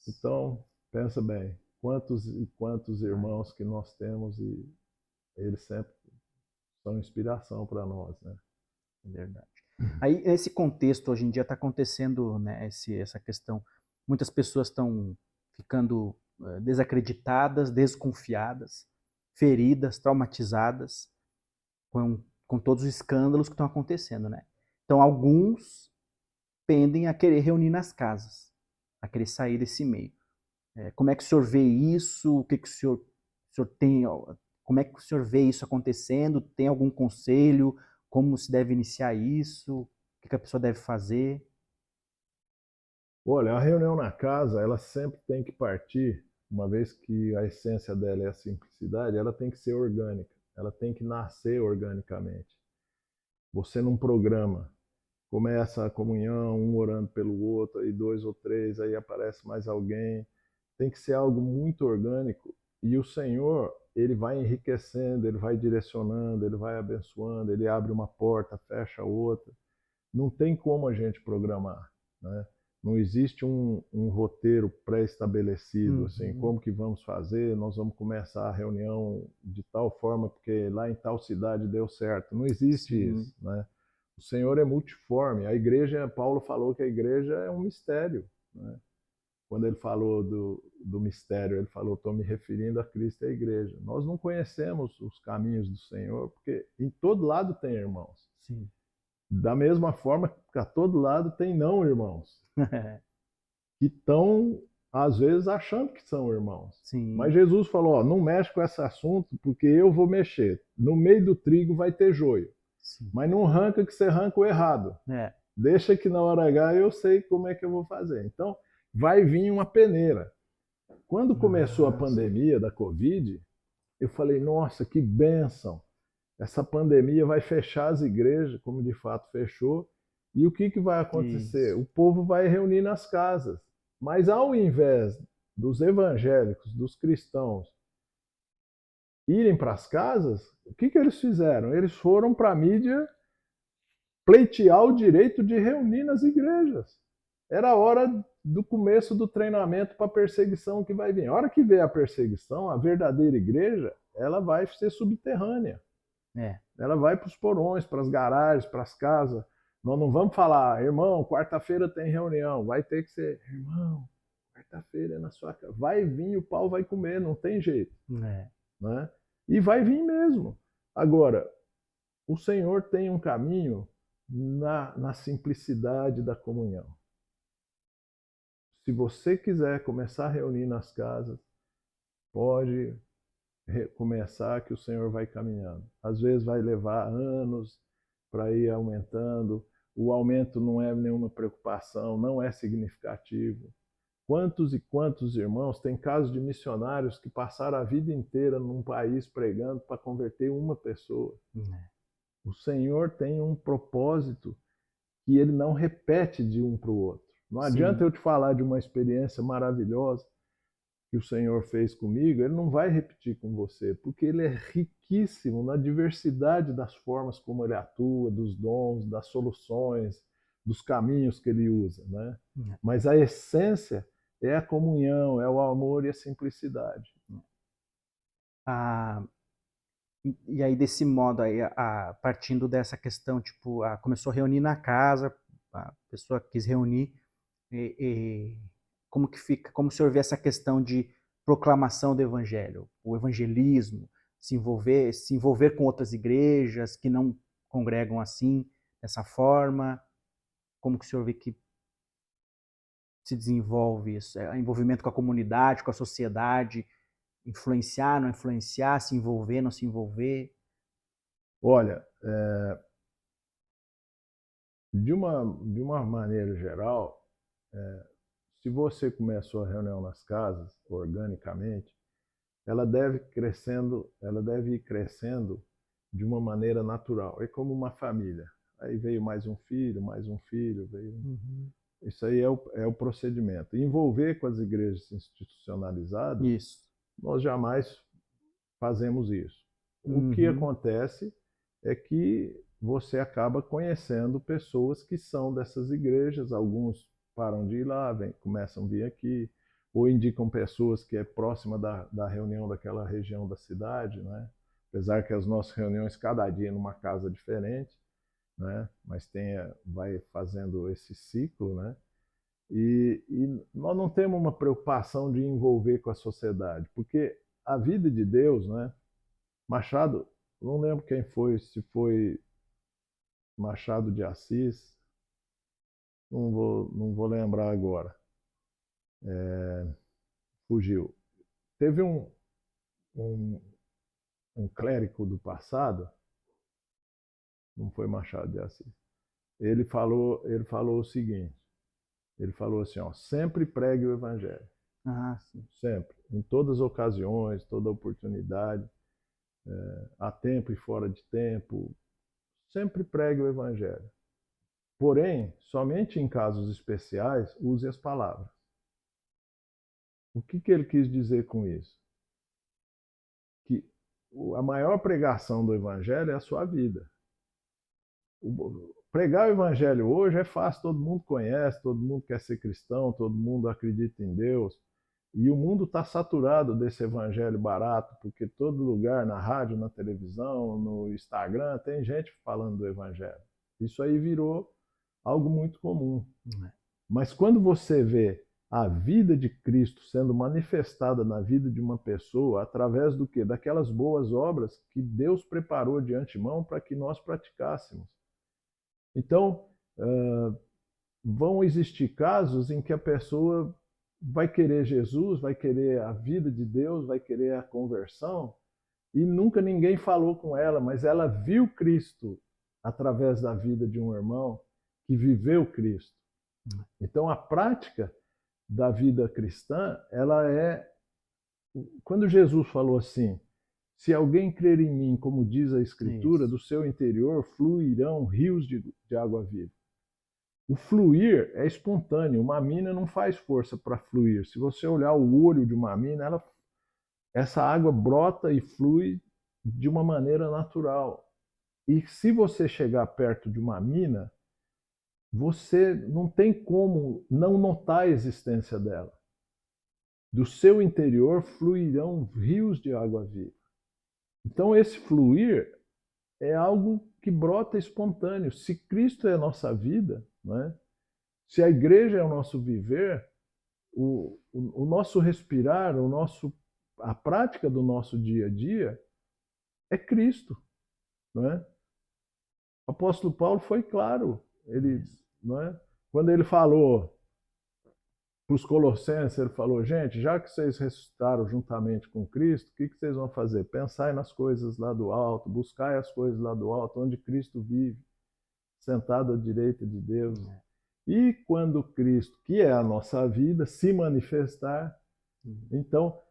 Então, pensa bem, quantos e quantos irmãos que nós temos, e eles sempre são inspiração para nós, né? É verdade. Aí, nesse contexto, hoje em dia está acontecendo, né, essa questão. Muitas pessoas estão ficando desacreditadas, desconfiadas, feridas, traumatizadas com todos os escândalos que estão acontecendo, né? Então, alguns pendem a querer reunir nas casas, a querer sair desse meio. Como é que o senhor vê isso? O que o senhor tem? Como é que o senhor vê isso acontecendo? Tem algum conselho? Como se deve iniciar isso? O que a pessoa deve fazer? Olha, a reunião na casa, ela sempre tem que partir, uma vez que a essência dela é a simplicidade, ela tem que ser orgânica, ela tem que nascer organicamente. Você não programa. Começa a comunhão, um orando pelo outro, aí dois ou três, aí aparece mais alguém. Tem que ser algo muito orgânico. E o Senhor, ele vai enriquecendo, ele vai direcionando, ele vai abençoando, ele abre uma porta, fecha outra. Não tem como a gente programar, né? Não existe um roteiro pré-estabelecido, assim, como que vamos fazer, nós vamos começar a reunião de tal forma, porque lá em tal cidade deu certo. Não existe isso, né? O Senhor é multiforme. A igreja, Paulo falou que a igreja é um mistério, né? Quando ele falou do mistério, ele falou, estou me referindo a Cristo e à igreja. Nós não conhecemos os caminhos do Senhor, porque em todo lado tem irmãos. Sim. Da mesma forma que a todo lado tem não irmãos, que estão, às vezes, achando que são irmãos. Sim. Mas Jesus falou, ó, não mexe com esse assunto, porque eu vou mexer. No meio do trigo vai ter joio. Sim. Mas não arranca que você arranca o errado. É. Deixa que na hora H eu sei como é que eu vou fazer. Então, vai vir uma peneira. Quando começou a pandemia da Covid, eu falei, nossa, que bênção. Essa pandemia vai fechar as igrejas, como de fato fechou. E o que vai acontecer? Isso. O povo vai reunir nas casas. Mas ao invés dos evangélicos, dos cristãos, irem para as casas, o que eles fizeram? Eles foram para a mídia pleitear o direito de reunir nas igrejas. Era a hora do começo do treinamento para a perseguição que vai vir. A hora que vier a perseguição, a verdadeira igreja, ela vai ser subterrânea. É. Ela vai para os porões, para as garagens, para as casas. Nós não vamos falar, irmão, quarta-feira tem reunião. Vai ter que ser, irmão, quarta-feira é na sua casa. Vai vir, o pau vai comer, não tem jeito. É. Né? E vai vir mesmo. Agora, o Senhor tem um caminho na simplicidade da comunhão. Se você quiser começar a reunir nas casas, pode começar que o Senhor vai caminhando. Às vezes vai levar anos para ir aumentando. O aumento não é nenhuma preocupação, não é significativo. Quantos e quantos irmãos, tem casos de missionários que passaram a vida inteira num país pregando para converter uma pessoa. O Senhor tem um propósito que ele não repete de um para o outro. Não adianta eu te falar de uma experiência maravilhosa que o Senhor fez comigo, ele não vai repetir com você, porque ele é riquíssimo na diversidade das formas como ele atua, dos dons, das soluções, dos caminhos que ele usa, né? Mas a essência é a comunhão, é o amor e a simplicidade. E aí, desse modo, aí, partindo dessa questão, tipo, começou a reunir na casa, a pessoa quis reunir, como que fica, como o senhor vê essa questão de proclamação do evangelho, o evangelismo, se envolver com outras igrejas que não congregam assim, dessa forma, como que o senhor vê que se desenvolve isso? Envolvimento com a comunidade, com a sociedade, influenciar, não influenciar, se envolver, não se envolver? Olha, de uma maneira geral, se você começou a reunião nas casas, organicamente, ela deve ir crescendo de uma maneira natural. É como uma família. Aí veio mais um filho, veio... Isso aí é o procedimento. Envolver com as igrejas institucionalizadas, Isso. nós jamais fazemos isso. O que acontece é que você acaba conhecendo pessoas que são dessas igrejas, alguns param de ir lá, começam a vir aqui, ou indicam pessoas que é próxima da reunião daquela região da cidade, né? Apesar que as nossas reuniões cada dia numa casa diferente, né? Mas vai fazendo esse ciclo, né? E nós não temos uma preocupação de envolver com a sociedade, porque a vida de Deus, né? Machado, não lembro quem foi, se foi Machado de Assis, não vou lembrar agora. Fugiu. Teve um clérigo do passado, não foi Machado de Assis, ele falou o seguinte, Ele falou assim, ó, sempre pregue o evangelho. Ah, sim. Sempre. Em todas as ocasiões, toda oportunidade, a tempo e fora de tempo, sempre pregue o evangelho. Porém, somente em casos especiais, use as palavras. O que ele quis dizer com isso? Que a maior pregação do evangelho é a sua vida. Pregar o evangelho hoje é fácil, todo mundo conhece, todo mundo quer ser cristão, todo mundo acredita em Deus. E o mundo está saturado desse evangelho barato, porque todo lugar, na rádio, na televisão, no Instagram, tem gente falando do evangelho. Isso aí virou algo muito comum. Mas quando você vê a vida de Cristo sendo manifestada na vida de uma pessoa através do quê? Daquelas boas obras que Deus preparou de antemão para que nós praticássemos. Então, vão existir casos em que a pessoa vai querer Jesus, vai querer a vida de Deus, vai querer a conversão, e nunca ninguém falou com ela, mas ela viu Cristo através da vida de um irmão que viveu Cristo. Então, a prática da vida cristã, ela é... Quando Jesus falou assim, se alguém crer em mim, como diz a Escritura, do seu interior fluirão rios de água viva. O fluir é espontâneo. Uma mina não faz força para fluir. Se você olhar o olho de uma mina, essa água brota e flui de uma maneira natural. E se você chegar perto de uma mina, você não tem como não notar a existência dela. Do seu interior fluirão rios de água viva. Então esse fluir é algo que brota espontâneo. Se Cristo é a nossa vida, né? Se a igreja é o nosso viver, o nosso respirar, a prática do nosso dia a dia é Cristo. Não é? O apóstolo Paulo foi claro. Não é? Quando ele falou para os Colossenses, ele falou, gente, já que vocês ressuscitaram juntamente com Cristo, o que vocês vão fazer? Pensai nas coisas lá do alto, buscai as coisas lá do alto, onde Cristo vive, sentado à direita de Deus. E quando Cristo, que é a nossa vida, se manifestar, então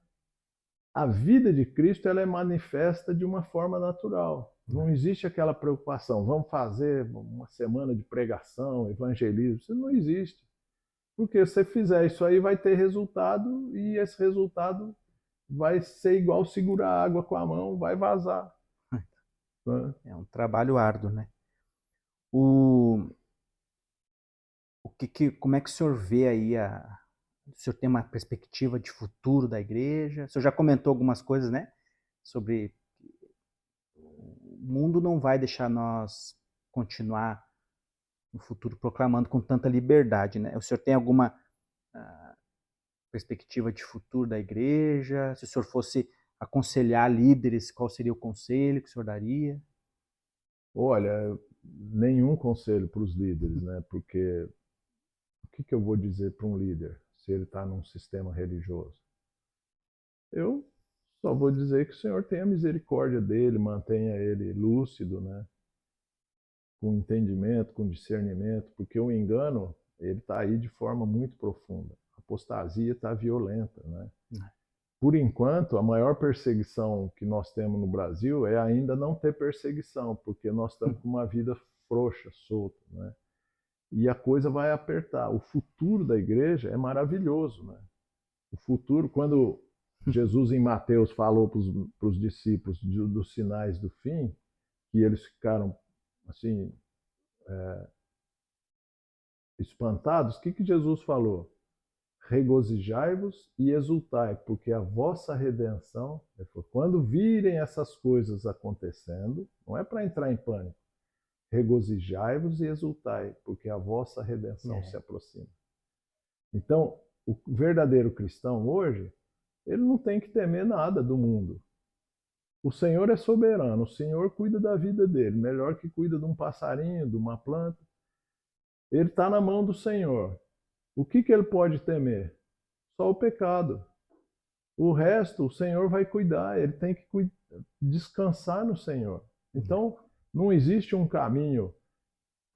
a vida de Cristo ela é manifesta de uma forma natural. Não existe aquela preocupação, vamos fazer uma semana de pregação, evangelismo, isso não existe. Porque se você fizer isso aí, vai ter resultado e esse resultado vai ser igual segurar água com a mão, vai vazar. É um trabalho árduo, né? Como é que o senhor vê aí o senhor tem uma perspectiva de futuro da igreja? O senhor já comentou algumas coisas, né? Sobre o mundo não vai deixar nós continuar no futuro proclamando com tanta liberdade, né? O senhor tem alguma perspectiva de futuro da igreja? Se o senhor fosse aconselhar líderes, qual seria o conselho que o senhor daria? Olha, nenhum conselho para os líderes, né? Porque o que eu vou dizer para um líder se ele está num sistema religioso? Eu só vou dizer que o Senhor tenha misericórdia dele, mantenha ele lúcido, né? Com entendimento, com discernimento, porque o engano ele está aí de forma muito profunda. A apostasia está violenta, né? Por enquanto, a maior perseguição que nós temos no Brasil é ainda não ter perseguição, porque nós estamos com uma vida frouxa, solta, né? E a coisa vai apertar. O futuro da igreja é maravilhoso, né? O futuro, quando Jesus em Mateus falou para os discípulos dos sinais do fim, que eles ficaram assim espantados, o que Jesus falou? Regozijai-vos e exultai, porque a vossa redenção, quando virem essas coisas acontecendo, não é para entrar em pânico, regozijai-vos e exultai, porque a vossa redenção se aproxima. Então, o verdadeiro cristão hoje, ele não tem que temer nada do mundo. O Senhor é soberano, o Senhor cuida da vida dele, melhor que cuida de um passarinho, de uma planta. Ele está na mão do Senhor. O que ele pode temer? Só o pecado. O resto, o Senhor vai cuidar, ele tem que descansar no Senhor. Então, não existe um caminho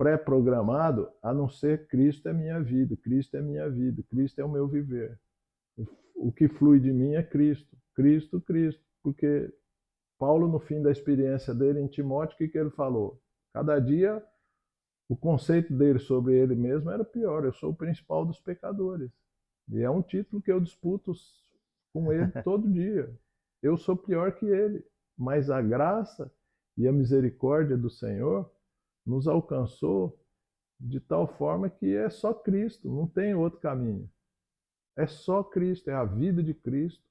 pré-programado, a não ser Cristo é minha vida, Cristo é minha vida, Cristo é o meu viver. O que flui de mim é Cristo, Cristo, Cristo. Porque Paulo, no fim da experiência dele em Timóteo, o que ele falou? Cada dia o conceito dele sobre ele mesmo era pior. Eu sou o principal dos pecadores. E é um título que eu disputo com ele todo dia. Eu sou pior que ele. Mas a graça e a misericórdia do Senhor nos alcançou de tal forma que é só Cristo, não tem outro caminho. É só Cristo, é a vida de Cristo.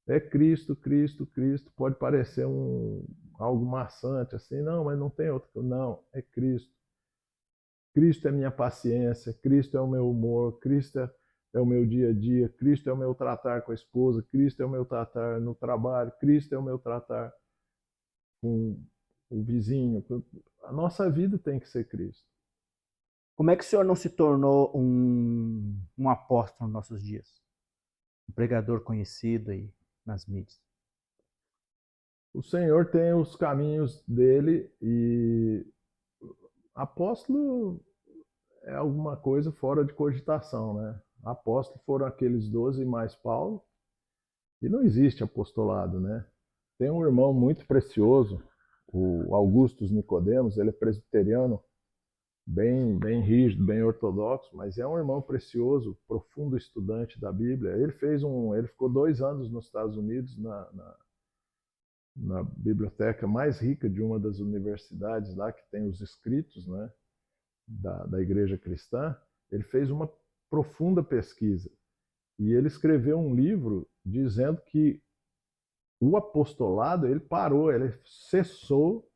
É Cristo, Cristo, Cristo. Pode parecer algo maçante assim, não, mas não tem outro. Não, é Cristo. Cristo é minha paciência, Cristo é o meu humor, Cristo é o meu dia a dia, Cristo é o meu tratar com a esposa, Cristo é o meu tratar no trabalho, Cristo é o meu tratar com o vizinho. A nossa vida tem que ser Cristo. Como é que o senhor não se tornou um apóstolo nos nossos dias? Um pregador conhecido aí nas mídias. O Senhor tem os caminhos dele e apóstolo é alguma coisa fora de cogitação, né? Apóstolos foram aqueles 12 mais Paulo, e não existe apostolado, né? Tem um irmão muito precioso, o Augustus Nicodemos, ele é presbiteriano, bem rígido, bem ortodoxo, mas é um irmão precioso, profundo estudante da Bíblia. Ele ficou 2 anos nos Estados Unidos na biblioteca mais rica de uma das universidades lá, que tem os escritos, né, da igreja cristã. Ele fez uma profunda pesquisa e ele escreveu um livro dizendo que o apostolado, ele parou, ele cessou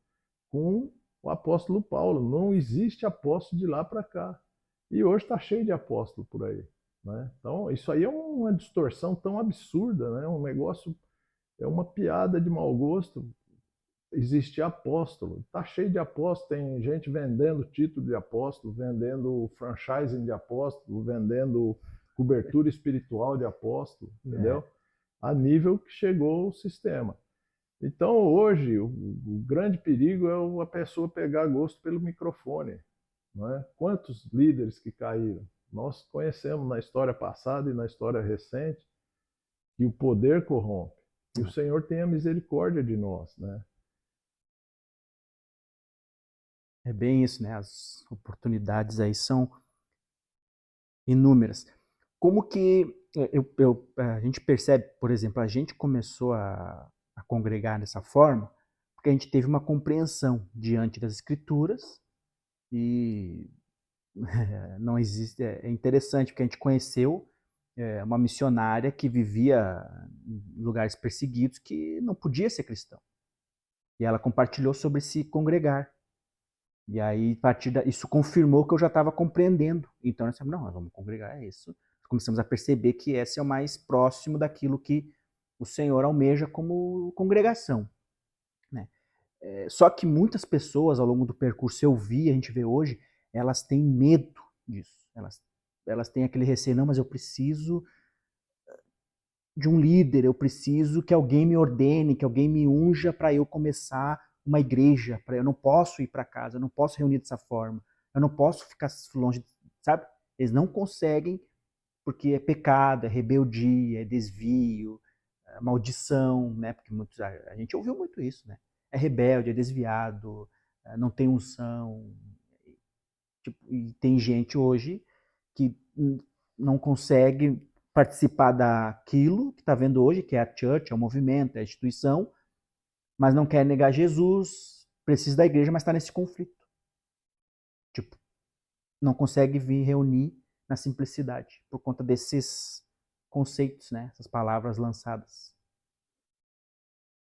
com o apóstolo Paulo. Não existe apóstolo de lá para cá. E hoje está cheio de apóstolo por aí, né? Então, isso aí é uma distorção tão absurda, né? Um negócio, é uma piada de mau gosto. Existe apóstolo, está cheio de apóstolo, tem gente vendendo título de apóstolo, vendendo franchising de apóstolo, vendendo cobertura espiritual de apóstolo, entendeu? A nível que chegou o sistema. Então, hoje, o grande perigo é a pessoa pegar gosto pelo microfone. Não é? Quantos líderes que caíram? Nós conhecemos na história passada e na história recente que o poder corrompe. E o Senhor tem a misericórdia de nós, né? É bem isso, né? As oportunidades aí são inúmeras. Como que a gente percebe, por exemplo, a gente começou a congregar dessa forma porque a gente teve uma compreensão diante das Escrituras e não existe. É interessante porque a gente conheceu uma missionária que vivia em lugares perseguidos que não podia ser cristão. E ela compartilhou sobre se congregar. E aí, a partir isso confirmou que eu já estava compreendendo. Então, nós falamos, não, nós vamos congregar, é isso. Começamos a perceber que esse é o mais próximo daquilo que o Senhor almeja como congregação. Né? Só que muitas pessoas, ao longo do percurso, eu vi, a gente vê hoje, elas têm medo disso. Elas têm aquele receio, não, mas eu preciso de um líder, eu preciso que alguém me ordene, que alguém me unja para eu começar uma igreja, eu não posso ir para casa, eu não posso reunir dessa forma, eu não posso ficar longe, sabe? Eles não conseguem porque é pecado, é rebeldia, é desvio, é maldição, né? Porque a gente ouviu muito isso, né? É rebelde, é desviado, não tem unção. Tipo, e tem gente hoje que não consegue participar daquilo que está vendo hoje, que é a church, é o movimento, é a instituição, mas não quer negar Jesus, precisa da igreja, mas está nesse conflito. Tipo, não consegue vir reunir na simplicidade, por conta desses conceitos, né? Essas palavras lançadas.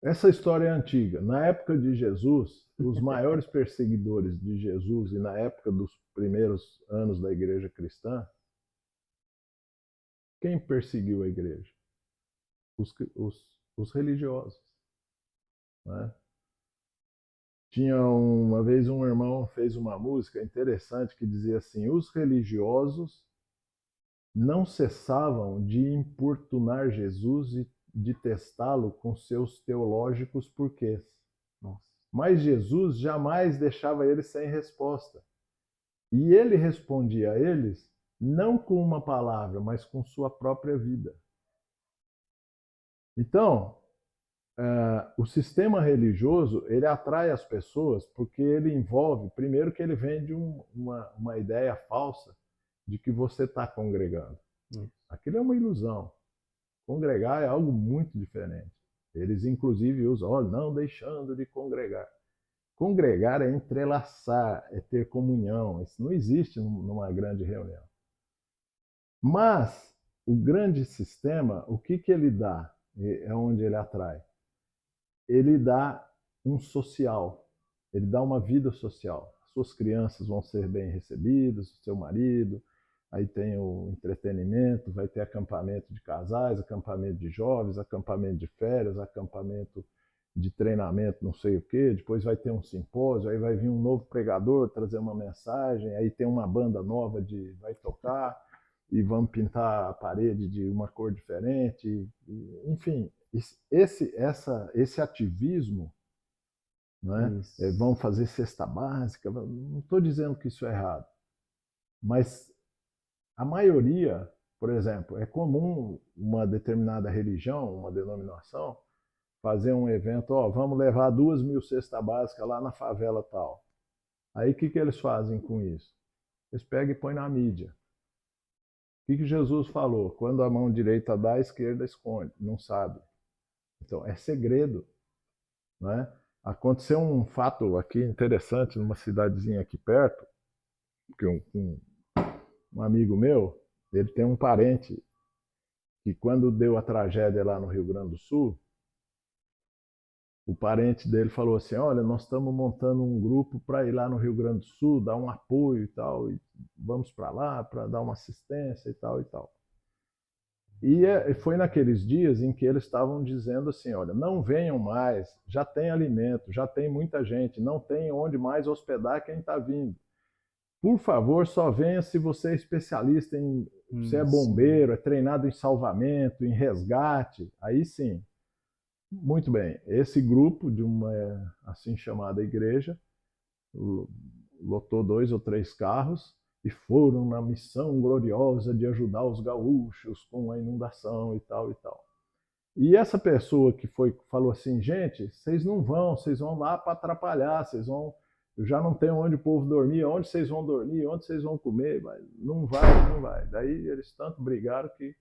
Essa história é antiga. Na época de Jesus, os maiores perseguidores de Jesus e na época dos primeiros anos da igreja cristã, quem perseguiu a igreja? Os religiosos. Né? Tinha uma vez um irmão fez uma música interessante que dizia assim: os religiosos não cessavam de importunar Jesus e de testá-lo com seus teológicos porquês. Mas Jesus jamais deixava ele sem resposta. E ele respondia a eles não com uma palavra, mas com sua própria vida. Então, o sistema religioso, ele atrai as pessoas porque ele envolve, primeiro que ele vende uma ideia falsa de que você está congregando. Aquilo é uma ilusão. Congregar é algo muito diferente. Eles, inclusive, usam, olha, não deixando de congregar. Congregar é entrelaçar, é ter comunhão. Isso não existe numa grande reunião. Mas o grande sistema, o que ele dá? É onde ele atrai. Ele dá um social, ele dá uma vida social. Suas crianças vão ser bem recebidas, o seu marido, aí tem o entretenimento, vai ter acampamento de casais, acampamento de jovens, acampamento de férias, acampamento de treinamento, não sei o quê, depois vai ter um simpósio, aí vai vir um novo pregador trazer uma mensagem, aí tem uma banda nova vai tocar, e vamos pintar a parede de uma cor diferente, enfim, esse ativismo, né? Vão fazer cesta básica, não estou dizendo que isso é errado, mas a maioria, por exemplo, é comum uma determinada religião, uma denominação, fazer um evento, vamos levar 2.000 cestas básicas lá na favela tal. Aí o que eles fazem com isso? Eles pegam e põem na mídia. O que Jesus falou? Quando a mão direita dá, a esquerda esconde. Não sabe. Então, é segredo. Né? Aconteceu um fato aqui interessante numa cidadezinha aqui perto, que um amigo meu, ele tem um parente que quando deu a tragédia lá no Rio Grande do Sul, o parente dele falou assim, olha, nós estamos montando um grupo para ir lá no Rio Grande do Sul, dar um apoio e tal, e vamos para lá para dar uma assistência e tal e tal. E foi naqueles dias em que eles estavam dizendo assim, olha, não venham mais, já tem alimento, já tem muita gente, não tem onde mais hospedar quem está vindo. Por favor, só venha se você é especialista em, você é bombeiro, é treinado em salvamento, em resgate, aí sim. Muito bem, esse grupo de uma assim chamada igreja lotou 2 ou 3 carros e foram na missão gloriosa de ajudar os gaúchos com a inundação e tal e tal. E essa pessoa que falou assim, gente, vocês não vão, vocês vão lá para atrapalhar, vocês vão, eu já não tenho onde o povo dormir, onde vocês vão dormir, onde vocês vão comer, mas não vai, não vai. Daí eles tanto brigaram que,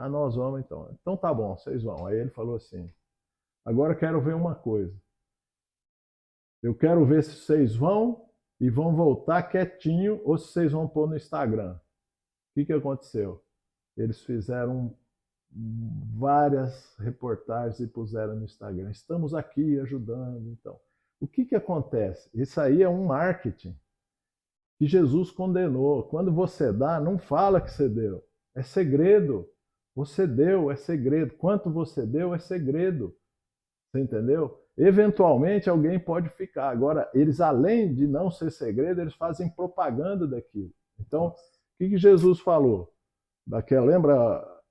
nós vamos então. Então tá bom, vocês vão. Aí ele falou assim, agora quero ver uma coisa. Eu quero ver se vocês vão e vão voltar quietinho ou se vocês vão pôr no Instagram. O que aconteceu? Eles fizeram várias reportagens e puseram no Instagram. Estamos aqui ajudando. Então, o que acontece? Isso aí é um marketing que Jesus condenou. Quando você dá, não fala que você deu. É segredo. Você deu, é segredo. Quanto você deu, é segredo. Você entendeu? Eventualmente alguém pode ficar. Agora, eles, além de não ser segredo, eles fazem propaganda daquilo. Então, o que Jesus falou? Lembra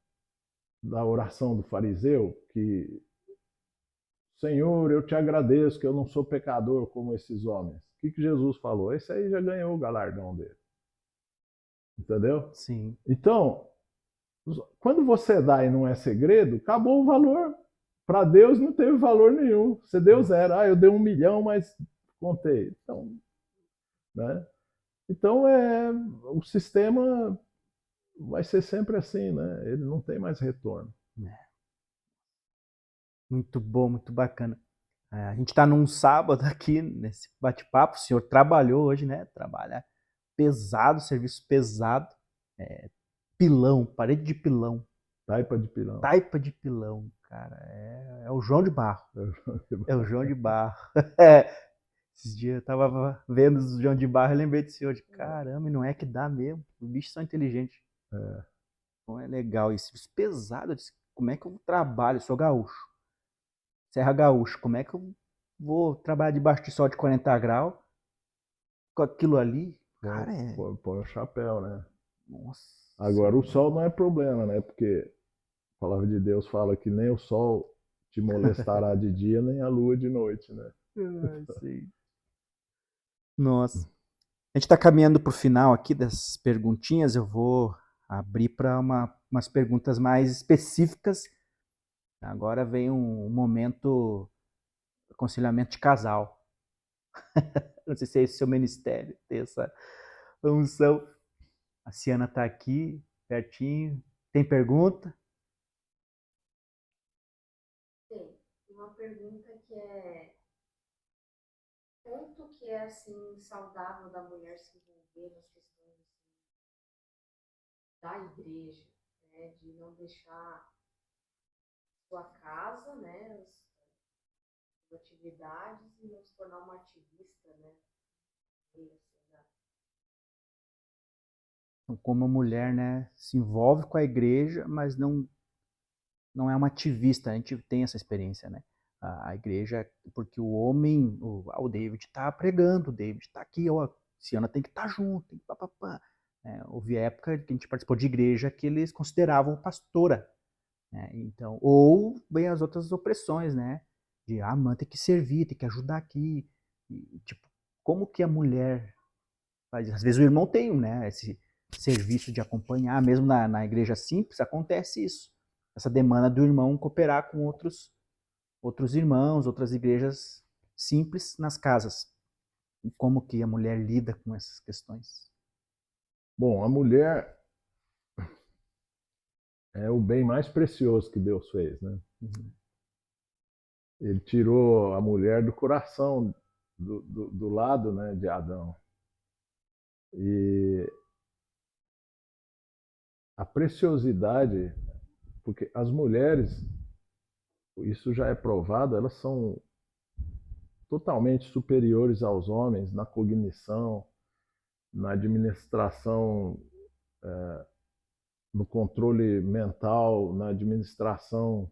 da oração do fariseu? Que, Senhor, eu te agradeço que eu não sou pecador como esses homens. O que Jesus falou? Esse aí já ganhou o galardão dele. Entendeu? Sim. Então, quando você dá e não é segredo, acabou o valor. Para Deus não teve valor nenhum. Você deu 0. Eu dei 1 milhão, mas contei. Então, né? Então o sistema vai ser sempre assim, né? Ele não tem mais retorno. Muito bom, muito bacana. A gente está num sábado aqui, nesse bate-papo. O senhor trabalhou hoje, né? Trabalha pesado, serviço pesado. Pilão, parede de pilão. Taipa de pilão. Taipa de pilão, cara. É o João de Barro. É o João de Barro. Esses dias eu tava vendo o João de Barro e lembrei desse hoje. Caramba, e não é que dá mesmo. Os bichos são inteligentes. Então é legal isso. Isso pesado. Como é que eu trabalho? Eu sou gaúcho. Serra Gaúcho. Como é que eu vou trabalhar debaixo de sol de 40 graus com aquilo ali? Cara, Põe o chapéu, né? Nossa. Agora, o sol não é problema, né? Porque a palavra de Deus fala que nem o sol te molestará de dia, nem a lua de noite, né? Sei. Nossa. A gente está caminhando para o final aqui das perguntinhas. Eu vou abrir para umas perguntas mais específicas. Agora vem um momento aconselhamento de casal. Não sei se é esse o seu ministério, ter essa unção. A Ciana está aqui, pertinho. Tem pergunta? Tem uma pergunta que é: quanto que é assim saudável da mulher se envolver nas questões da igreja, né, de não deixar sua casa, né, as atividades e não se tornar uma ativista, né? Como a mulher, né, se envolve com a igreja, mas não é uma ativista. A gente tem essa experiência, né? A igreja, porque o homem, o David está pregando, o David está aqui, ó, a Ciana tem que estar junto, tem que papapá. Houve época que a gente participou de igreja que eles consideravam pastora, né? Então, ou vem as outras opressões, né? De a mãe tem que servir, tem que ajudar aqui. E, tipo, como que a mulher faz isso? Às vezes o irmão tem, né, esse serviço de acompanhar, mesmo na igreja simples, acontece isso. Essa demanda do irmão cooperar com outros irmãos, outras igrejas simples nas casas. E como que a mulher lida com essas questões? Bom, a mulher é o bem mais precioso que Deus fez, né? Uhum. Ele tirou a mulher do coração, do lado, né, de Adão. E a preciosidade, porque as mulheres, isso já é provado, elas são totalmente superiores aos homens na cognição, na administração, no controle mental, na administração,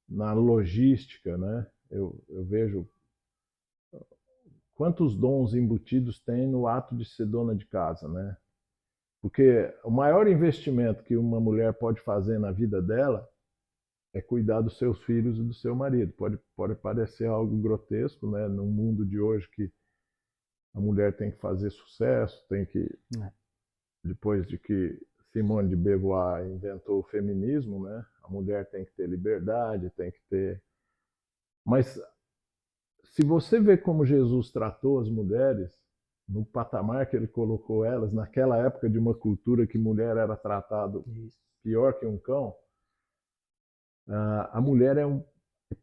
na logística, né? Eu vejo quantos dons embutidos tem no ato de ser dona de casa, né? Porque o maior investimento que uma mulher pode fazer na vida dela é cuidar dos seus filhos e do seu marido. Pode parecer algo grotesco, né? No mundo de hoje que a mulher tem que fazer sucesso, tem que, depois de que Simone de Beauvoir inventou o feminismo, né? A mulher tem que ter liberdade, tem que ter... Mas se você vê como Jesus tratou as mulheres, no patamar que ele colocou elas, naquela época de uma cultura que mulher era tratado pior que um cão, a mulher é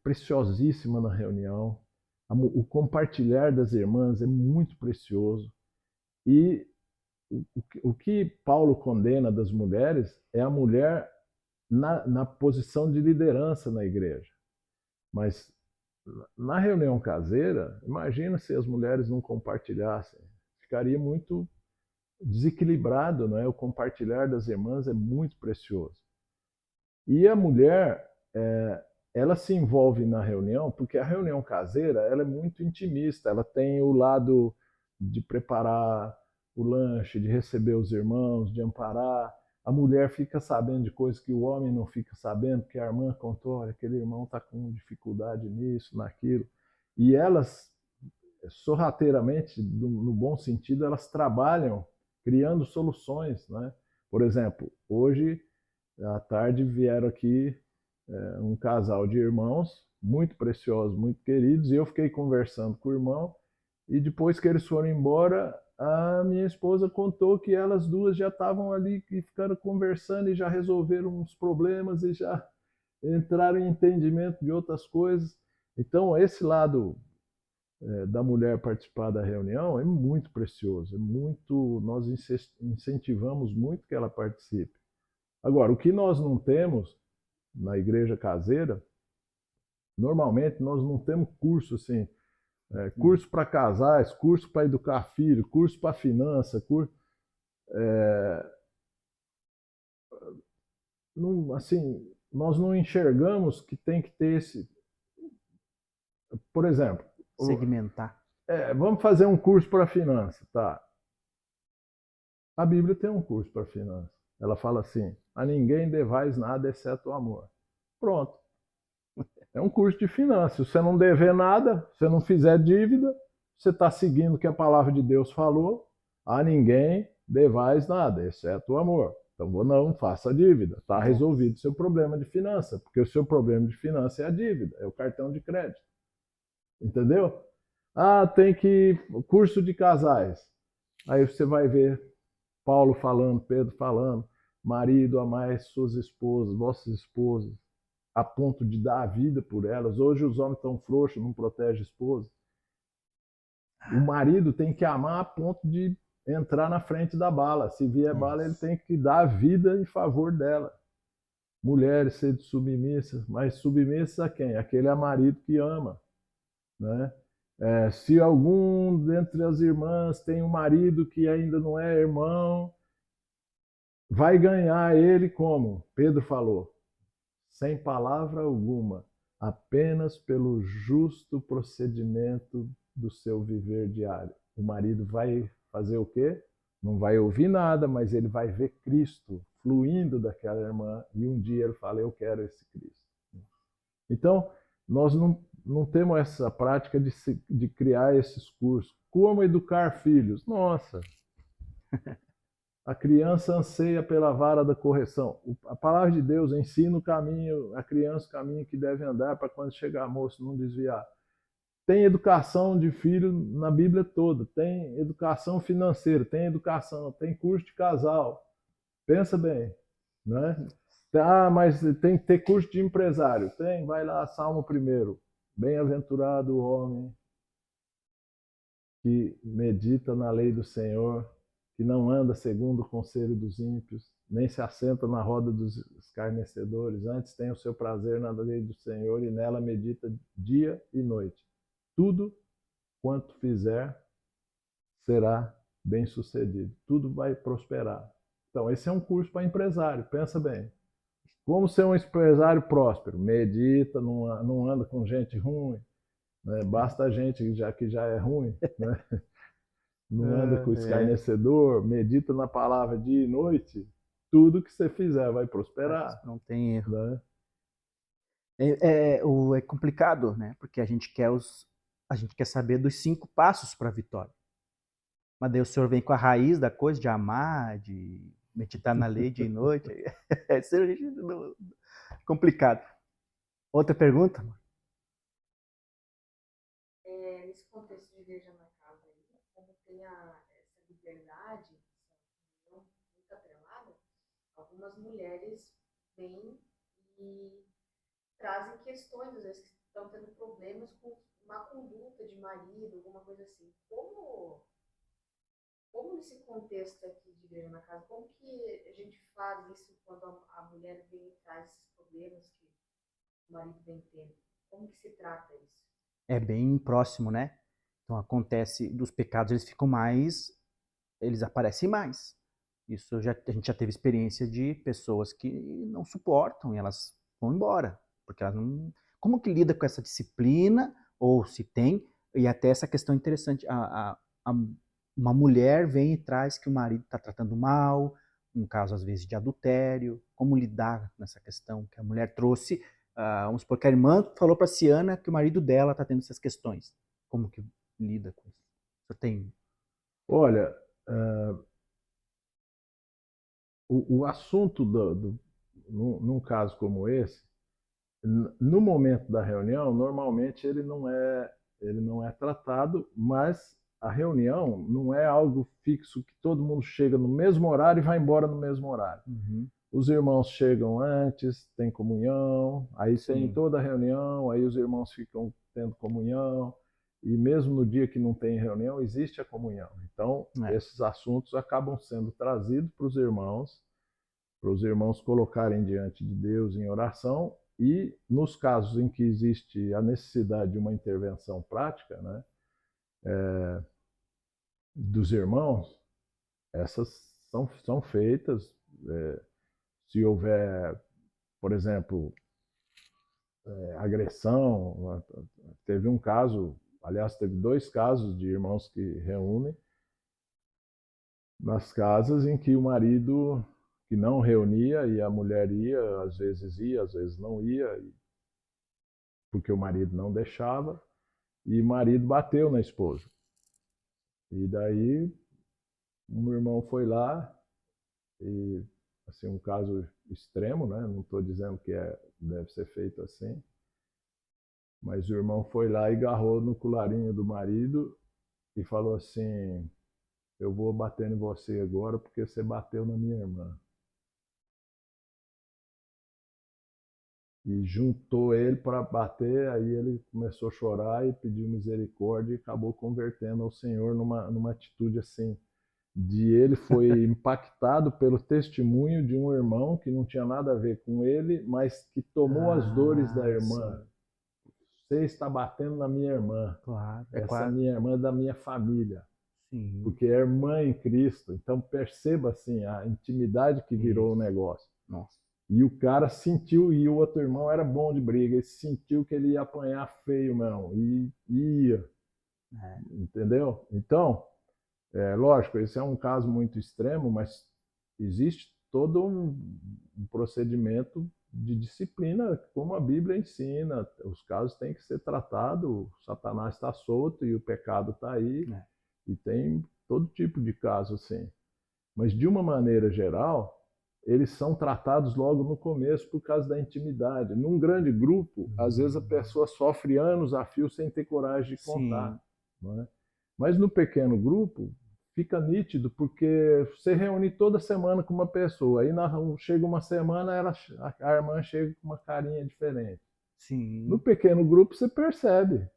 preciosíssima na reunião, o compartilhar das irmãs é muito precioso. E o que Paulo condena das mulheres é a mulher na posição de liderança na igreja. Mas na reunião caseira, imagina se as mulheres não compartilhassem. Ficaria muito desequilibrado, não é? O compartilhar das irmãs é muito precioso. E a mulher, ela se envolve na reunião, porque a reunião caseira ela é muito intimista, ela tem o lado de preparar o lanche, de receber os irmãos, de amparar. A mulher fica sabendo de coisas que o homem não fica sabendo, porque a irmã contou, olha, aquele irmão está com dificuldade nisso, naquilo. E elas, sorrateiramente, no bom sentido, elas trabalham criando soluções, né? Por exemplo, hoje à tarde vieram aqui um casal de irmãos muito preciosos, muito queridos, e eu fiquei conversando com o irmão, e depois que eles foram embora, a minha esposa contou que elas duas já estavam ali e ficaram conversando e já resolveram uns problemas e já entraram em entendimento de outras coisas. Então, esse lado da mulher participar da reunião é muito precioso, nós incentivamos muito que ela participe. Agora, o que nós não temos na igreja caseira, normalmente nós não temos curso assim, curso para casais, curso para educar filho, curso para finança, assim, nós não enxergamos que tem que ter esse, por exemplo, segmentar. Vamos fazer um curso para finança, tá? A Bíblia tem um curso para finança. Ela fala assim: a ninguém devais nada exceto o amor. Pronto. É um curso de finanças. Se você não dever nada, se você não fizer dívida, você está seguindo o que a palavra de Deus falou, a ninguém devais nada, exceto o amor. Então, não faça dívida. Está resolvido o seu problema de finança, porque o seu problema de finança é a dívida, é o cartão de crédito. Entendeu? Ah, tem que curso de casais. Aí você vai ver Paulo falando, Pedro falando, marido, amai suas esposas, vossas esposas, a ponto de dar a vida por elas. Hoje os homens estão frouxos, não protegem a esposa. O marido tem que amar a ponto de entrar na frente da bala. Se vier bala, ele tem que dar a vida em favor dela. Mulheres, sede submissas, mas submissas a quem? Aquele é marido que ama, né? Se algum dentre as irmãs tem um marido que ainda não é irmão, vai ganhar ele como? Pedro falou, sem palavra alguma, apenas pelo justo procedimento do seu viver diário. O marido vai fazer o quê? Não vai ouvir nada, mas ele vai ver Cristo fluindo daquela irmã e um dia ele fala, eu quero esse Cristo. Então, nós não temos essa prática de criar esses cursos. Como educar filhos? Nossa! A criança anseia pela vara da correção. A palavra de Deus ensina o caminho, a criança o caminho que deve andar para quando chegar a moço não desviar. Tem educação de filho na Bíblia toda, tem educação financeira, tem educação, tem curso de casal. Pensa bem, né? Ah, mas tem que ter curso de empresário. Tem, vai lá, Salmo 1. Bem-aventurado o homem que medita na lei do Senhor, que não anda segundo o conselho dos ímpios, nem se assenta na roda dos escarnecedores, antes tem o seu prazer na lei do Senhor e nela medita dia e noite. Tudo quanto fizer será bem sucedido, tudo vai prosperar. Então, esse é um curso para empresário, pensa bem. Como ser um empresário próspero? Medita, não anda com gente ruim, né? Basta a gente que já é ruim, né? Não anda com escarnecedor, medita na palavra dia e noite, tudo que você fizer vai prosperar. Não tem erro. Né? É complicado, né? Porque a gente quer saber dos 5 passos para a vitória. Mas daí o senhor vem com a raiz da coisa de amar, de meditar na lei dia e noite. É complicado. Outra pergunta? Nesse contexto de igreja na casa, como tem essa liberdade, muito atrelada, algumas mulheres vêm e trazem questões, às vezes, que estão tendo problemas com uma conduta de marido, alguma coisa assim. Como nesse contexto aqui de igreja na casa, como que a gente faz isso quando a mulher vem e traz esses problemas que o marido vem tendo? Como que se trata isso? É bem próximo, né? Então acontece, dos pecados eles aparecem mais. Isso a gente já teve experiência de pessoas que não suportam e elas vão embora, porque elas não. Como que lida com essa disciplina, ou se tem, e até essa questão interessante, uma mulher vem e traz que o marido está tratando mal, um caso às vezes de adultério, como lidar nessa questão que a mulher trouxe, vamos supor que a irmã falou para a Ciana que o marido dela está tendo essas questões, como que lida com isso? Você tem... Olha, o assunto num caso como esse, no momento da reunião, normalmente ele não é tratado, mas a reunião não é algo fixo que todo mundo chega no mesmo horário e vai embora no mesmo horário. Uhum. Os irmãos chegam antes, tem comunhão, aí tem Sim. toda a reunião, aí os irmãos ficam tendo comunhão, e mesmo no dia que não tem reunião, existe a comunhão. Então, esses assuntos acabam sendo trazidos para os irmãos colocarem diante de Deus em oração, e nos casos em que existe a necessidade de uma intervenção prática, né, dos irmãos, essas são feitas. Se houver, por exemplo, agressão, teve um caso, aliás, teve 2 casos de irmãos que reúnem nas casas em que o marido que não reunia e a mulher ia, às vezes não ia, porque o marido não deixava, e o marido bateu na esposa. E daí um irmão foi lá e, assim, um caso extremo, né? Não estou dizendo que deve ser feito assim, mas o irmão foi lá e agarrou no colarinho do marido e falou assim: eu vou bater em você agora porque você bateu na minha irmã. E juntou ele para bater, aí ele começou a chorar e pediu misericórdia e acabou convertendo ao Senhor numa atitude assim, de ele foi impactado pelo testemunho de um irmão que não tinha nada a ver com ele, mas que tomou as dores da irmã. Sim. Você está batendo na minha irmã. Claro, é Essa quase. minha irmã é da minha família. Sim. Porque é irmã em Cristo. Então perceba assim a intimidade que virou o negócio. Nossa. E o cara sentiu, e o outro irmão era bom de briga, ele sentiu que ele ia apanhar feio mesmo, e ia, entendeu? Então, lógico, esse é um caso muito extremo, mas existe todo um procedimento de disciplina, como a Bíblia ensina, os casos têm que ser tratados, Satanás está solto e o pecado está aí, e tem todo tipo de caso assim. Mas de uma maneira geral, eles são tratados logo no começo por causa da intimidade. Num grande grupo, às vezes a pessoa sofre anos a fio sem ter coragem de contar. Não é? Mas no pequeno grupo, fica nítido, porque você reúne toda semana com uma pessoa, aí chega uma semana, a irmã chega com uma carinha diferente. Sim. No pequeno grupo, você percebe.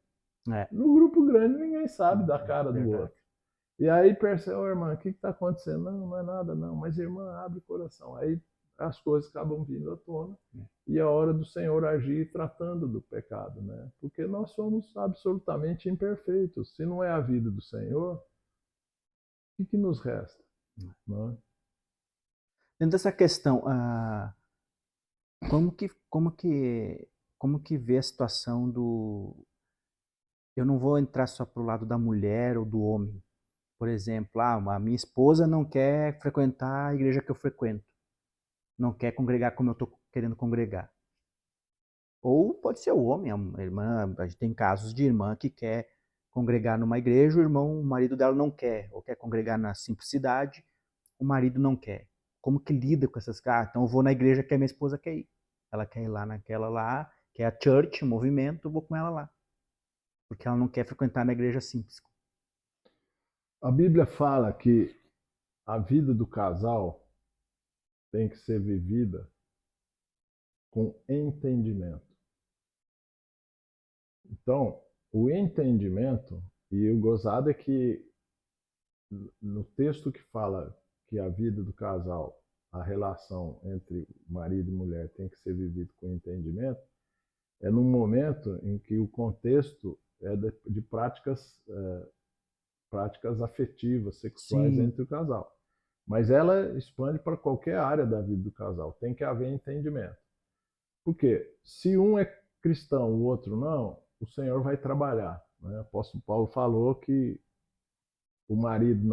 É. No grupo grande, ninguém sabe da cara do outro. E aí percebe, irmã, o que está acontecendo? Não, não é nada, não. Mas irmã, abre o coração. Aí as coisas acabam vindo à tona. E é hora do Senhor agir tratando do pecado, né? Porque nós somos absolutamente imperfeitos. Se não é a vida do Senhor, o que nos resta? Não é? Dentro dessa questão, como que vê a situação do... Eu não vou entrar só pro lado da mulher ou do homem. Por exemplo, a minha esposa não quer frequentar a igreja que eu frequento. Não quer congregar como eu estou querendo congregar. Ou pode ser o homem, a irmã, a gente tem casos de irmã que quer congregar numa igreja, o marido dela não quer, ou quer congregar na simplicidade, o marido não quer. Como que lida com essas coisas? Então eu vou na igreja que a minha esposa quer ir. Ela quer ir lá naquela lá, que é a church, o movimento, eu vou com ela lá. Porque ela não quer frequentar na igreja simples. A Bíblia fala que a vida do casal tem que ser vivida com entendimento. Então, o entendimento, e o gozado é que no texto que fala que a vida do casal, a relação entre marido e mulher tem que ser vivida com entendimento, é num momento em que o contexto é de práticas afetivas, sexuais entre o casal. Mas ela expande para qualquer área da vida do casal. Tem que haver entendimento. Porque se um é cristão, o outro não, o Senhor vai trabalhar. Né? O apóstolo Paulo falou que o marido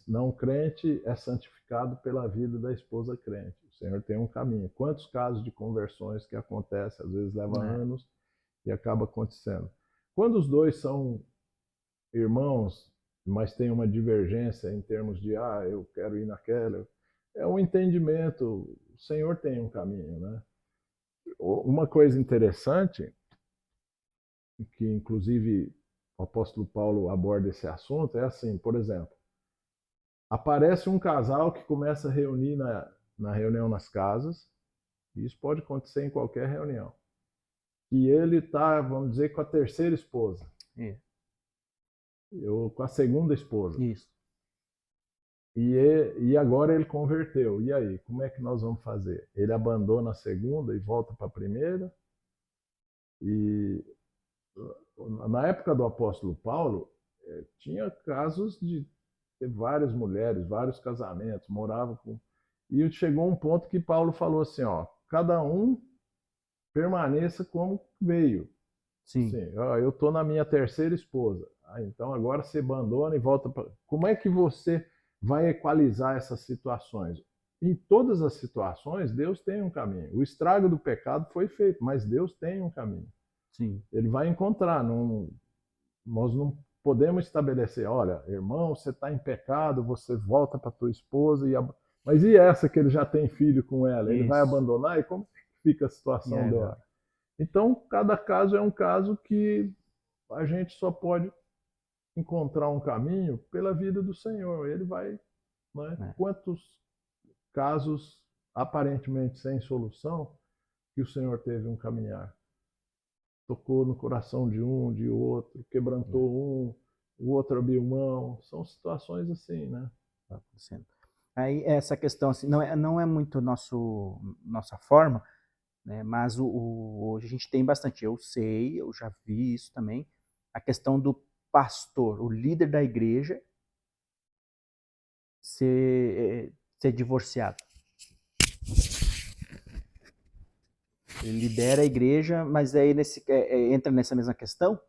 não crente é santificado pela vida da esposa crente. O Senhor tem um caminho. Quantos casos de conversões que acontecem, às vezes leva anos e acaba acontecendo. Quando os dois são irmãos, mas tem uma divergência em termos de, eu quero ir naquela, é um entendimento, o Senhor tem um caminho, né? Uma coisa interessante, que inclusive o apóstolo Paulo aborda esse assunto, é assim, por exemplo, aparece um casal que começa a reunir na reunião nas casas, e isso pode acontecer em qualquer reunião, e ele está, vamos dizer, com a terceira esposa. Ou com a segunda esposa. Isso. E agora ele converteu. E aí, como é que nós vamos fazer? Ele abandona a segunda e volta para a primeira? E na época do apóstolo Paulo, tinha casos de ter várias mulheres, vários casamentos, morava com... E chegou um ponto que Paulo falou assim, cada um permaneça como veio. Sim. Assim, eu estou na minha terceira esposa. Então agora você abandona e volta para... Como é que você vai equalizar essas situações? Em todas as situações, Deus tem um caminho. O estrago do pecado foi feito, mas Deus tem um caminho. Sim. Ele vai encontrar. Nós não podemos estabelecer, olha, irmão, você está em pecado, você volta para tua esposa, mas e essa que ele já tem filho com ela? Ele vai Isso. abandonar? E como fica a E situação dela? agora? Então, cada caso é um caso que a gente só pode encontrar um caminho pela vida do Senhor. Ele vai, né? Quantos casos aparentemente sem solução que o Senhor teve um caminhar? Tocou no coração de um, de outro, quebrantou um, o outro abriu mão. São situações assim, né? Aí essa questão assim, não é muito nossa forma, né? Mas hoje a gente tem bastante. Eu sei, eu já vi isso também, a questão do pastor, o líder da igreja, ser divorciado. Ele lidera a igreja, mas aí entra nessa mesma questão.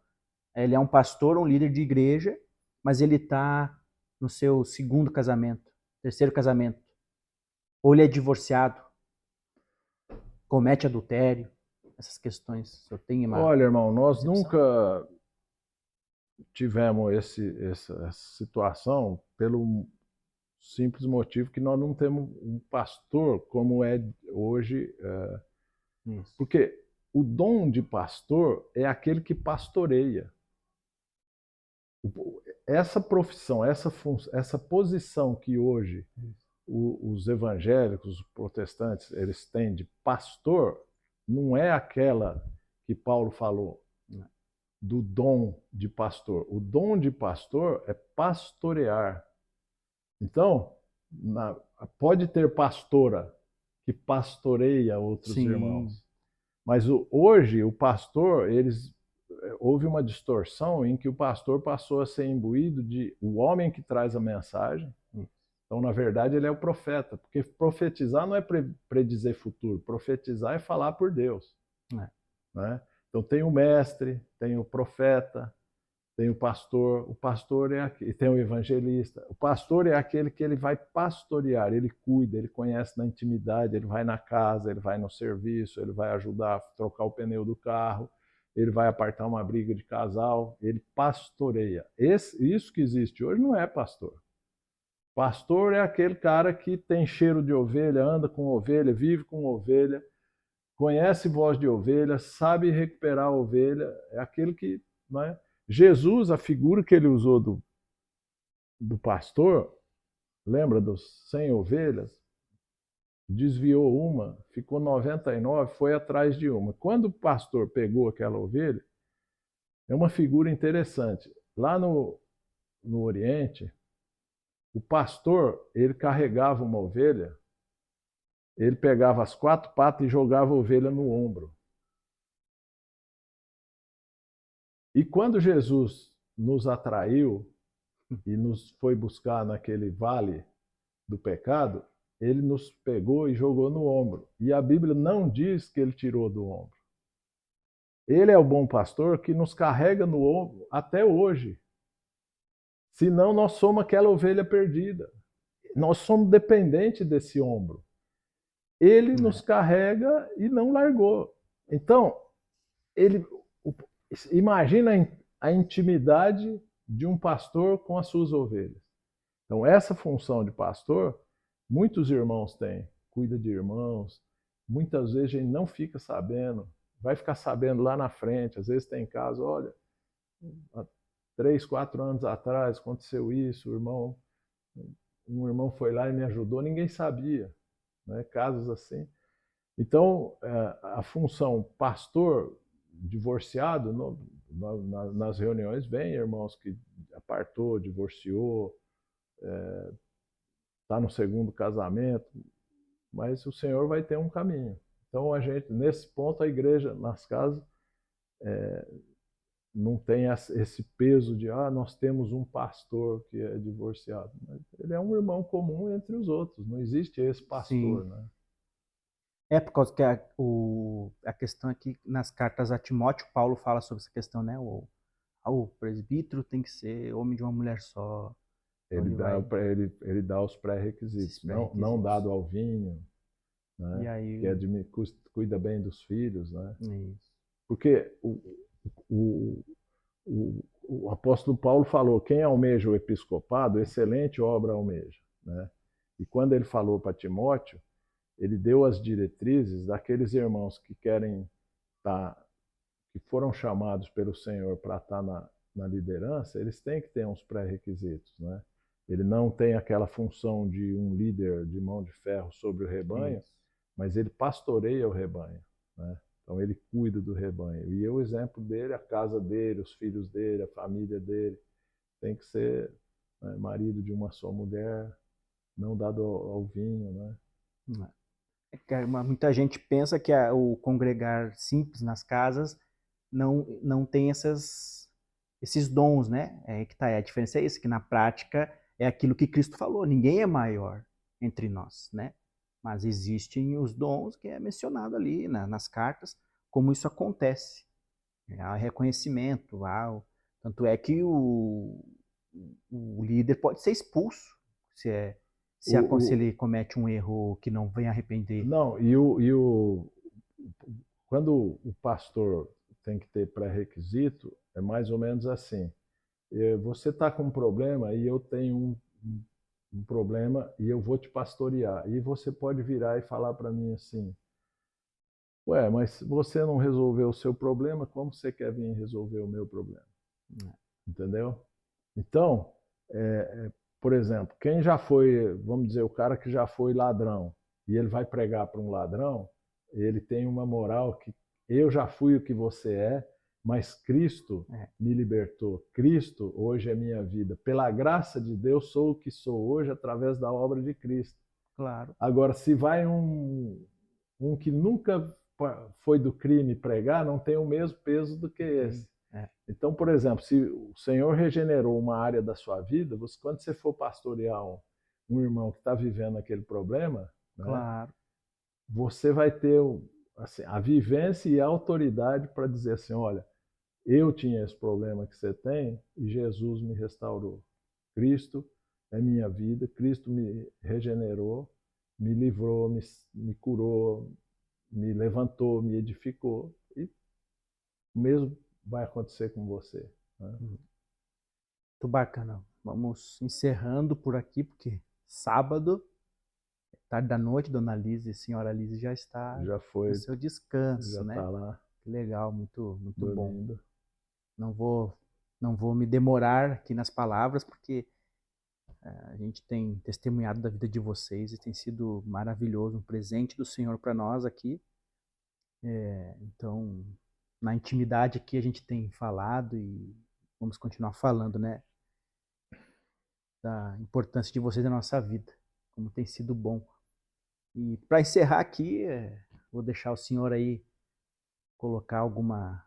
Ele é um pastor, um líder de igreja, mas ele está no seu segundo casamento, terceiro casamento. Ou ele é divorciado, comete adultério, essas questões. Eu tenho uma Olha, irmão, nós percepção. nunca tivemos essa situação pelo simples motivo que nós não temos um pastor como é hoje. Porque o dom de pastor é aquele que pastoreia. Essa profissão, essa posição que hoje os evangélicos, os protestantes, eles têm de pastor, não é aquela que Paulo falou, do dom de pastor. O dom de pastor é pastorear. Então, pode ter pastora que pastoreia outros irmãos. Mas hoje, o pastor, houve uma distorção em que o pastor passou a ser imbuído de o homem que traz a mensagem. Então, na verdade, ele é o profeta, porque profetizar não é predizer futuro, profetizar é falar por Deus. Né? Então, tem o mestre, tem o profeta, tem o pastor tem o evangelista. O pastor é aquele que ele vai pastorear, ele cuida, ele conhece na intimidade, ele vai na casa, ele vai no serviço, ele vai ajudar a trocar o pneu do carro, ele vai apartar uma briga de casal, ele pastoreia. Isso que existe hoje não é pastor. Pastor é aquele cara que tem cheiro de ovelha, anda com ovelha, vive com ovelha, conhece voz de ovelha, sabe recuperar a ovelha, é aquele que... Não é? Jesus, a figura que ele usou do pastor, lembra dos 100 ovelhas? Desviou uma, ficou 99, foi atrás de uma. Quando o pastor pegou aquela ovelha, é uma figura interessante. Lá no Oriente, o pastor, ele carregava uma ovelha, ele pegava as 4 patas e jogava a ovelha no ombro. E quando Jesus nos atraiu e nos foi buscar naquele vale do pecado, ele nos pegou e jogou no ombro. E a Bíblia não diz que ele tirou do ombro. Ele é o bom pastor que nos carrega no ombro até hoje. Senão nós somos aquela ovelha perdida. Nós somos dependentes desse ombro. Ele nos carrega e não largou. Então, imagina a intimidade de um pastor com as suas ovelhas. Então, essa função de pastor, muitos irmãos têm. Cuida de irmãos. Muitas vezes a gente não fica sabendo. Vai ficar sabendo lá na frente. Às vezes tem caso, olha, há 3, 4 anos atrás aconteceu isso, um irmão foi lá e me ajudou, ninguém sabia. Né? Casos assim. Então, a função pastor divorciado, nas reuniões vem irmãos que apartou, divorciou, está no segundo casamento, mas o Senhor vai ter um caminho. Então, nesse ponto, a igreja, nas casas, não tem esse peso de, nós temos um pastor que é divorciado. Mas ele é um irmão comum entre os outros, não existe esse pastor. Né? É por causa que a questão aqui nas cartas a Timóteo, Paulo fala sobre essa questão, né? O presbítero tem que ser homem de uma mulher só. Ele dá os pré-requisitos, não dado ao vinho, né? E aí, que cuida bem dos filhos. Né? Isso. Porque o apóstolo Paulo falou, quem almeja o episcopado, excelente obra almeja, né? E quando ele falou para Timóteo, ele deu as diretrizes daqueles irmãos que querem estar, que foram chamados pelo Senhor para estar na liderança, eles têm que ter uns pré-requisitos, né? Ele não tem aquela função de um líder de mão de ferro sobre o rebanho, mas ele pastoreia o rebanho, né? Então ele cuida do rebanho. E o exemplo dele, a casa dele, os filhos dele, a família dele, tem que ser, né, marido de uma só mulher, não dado ao vinho, né? Muita gente pensa que o congregar simples nas casas não tem esses dons, né? É aí que tá. A diferença é isso, que na prática é aquilo que Cristo falou, ninguém é maior entre nós, né? Mas existem os dons que é mencionado ali nas cartas, como isso acontece. Há reconhecimento, tanto é que o líder pode ser expulso se ele comete um erro que não vem arrepender. Não, quando o pastor tem que ter pré-requisito, é mais ou menos assim. Você está com um problema e eu tenho um problema e eu vou te pastorear. E você pode virar e falar para mim assim, ué, mas você não resolveu o seu problema, como você quer vir resolver o meu problema? Entendeu? Então, por exemplo, quem já foi, vamos dizer, o cara que já foi ladrão, e ele vai pregar para um ladrão, ele tem uma moral que eu já fui o que você é, mas Cristo me libertou. Cristo hoje é minha vida. Pela graça de Deus sou o que sou hoje através da obra de Cristo. Claro. Agora, se vai um que nunca foi do crime pregar, não tem o mesmo peso do que esse. Então, por exemplo, se o Senhor regenerou uma área da sua vida, quando você for pastorear um irmão que está vivendo aquele problema, claro, né, você vai ter assim, a vivência e a autoridade para dizer assim, olha, eu tinha esse problema que você tem e Jesus me restaurou. Cristo é minha vida, Cristo me regenerou, me livrou, me curou, me levantou, me edificou. E o mesmo vai acontecer com você. Né? Muito bacana. Vamos encerrando por aqui, porque sábado, tarde da noite, Dona Lise e Senhora Lise já está no seu descanso, já né? Tá lá. Que legal, muito dormindo. Bom. Não vou me demorar aqui nas palavras, porque a gente tem testemunhado da vida de vocês e tem sido maravilhoso, um presente do Senhor para nós aqui. Então, na intimidade aqui a gente tem falado e vamos continuar falando, né? Da importância de vocês na nossa vida, como tem sido bom. E para encerrar aqui, vou deixar o senhor aí colocar alguma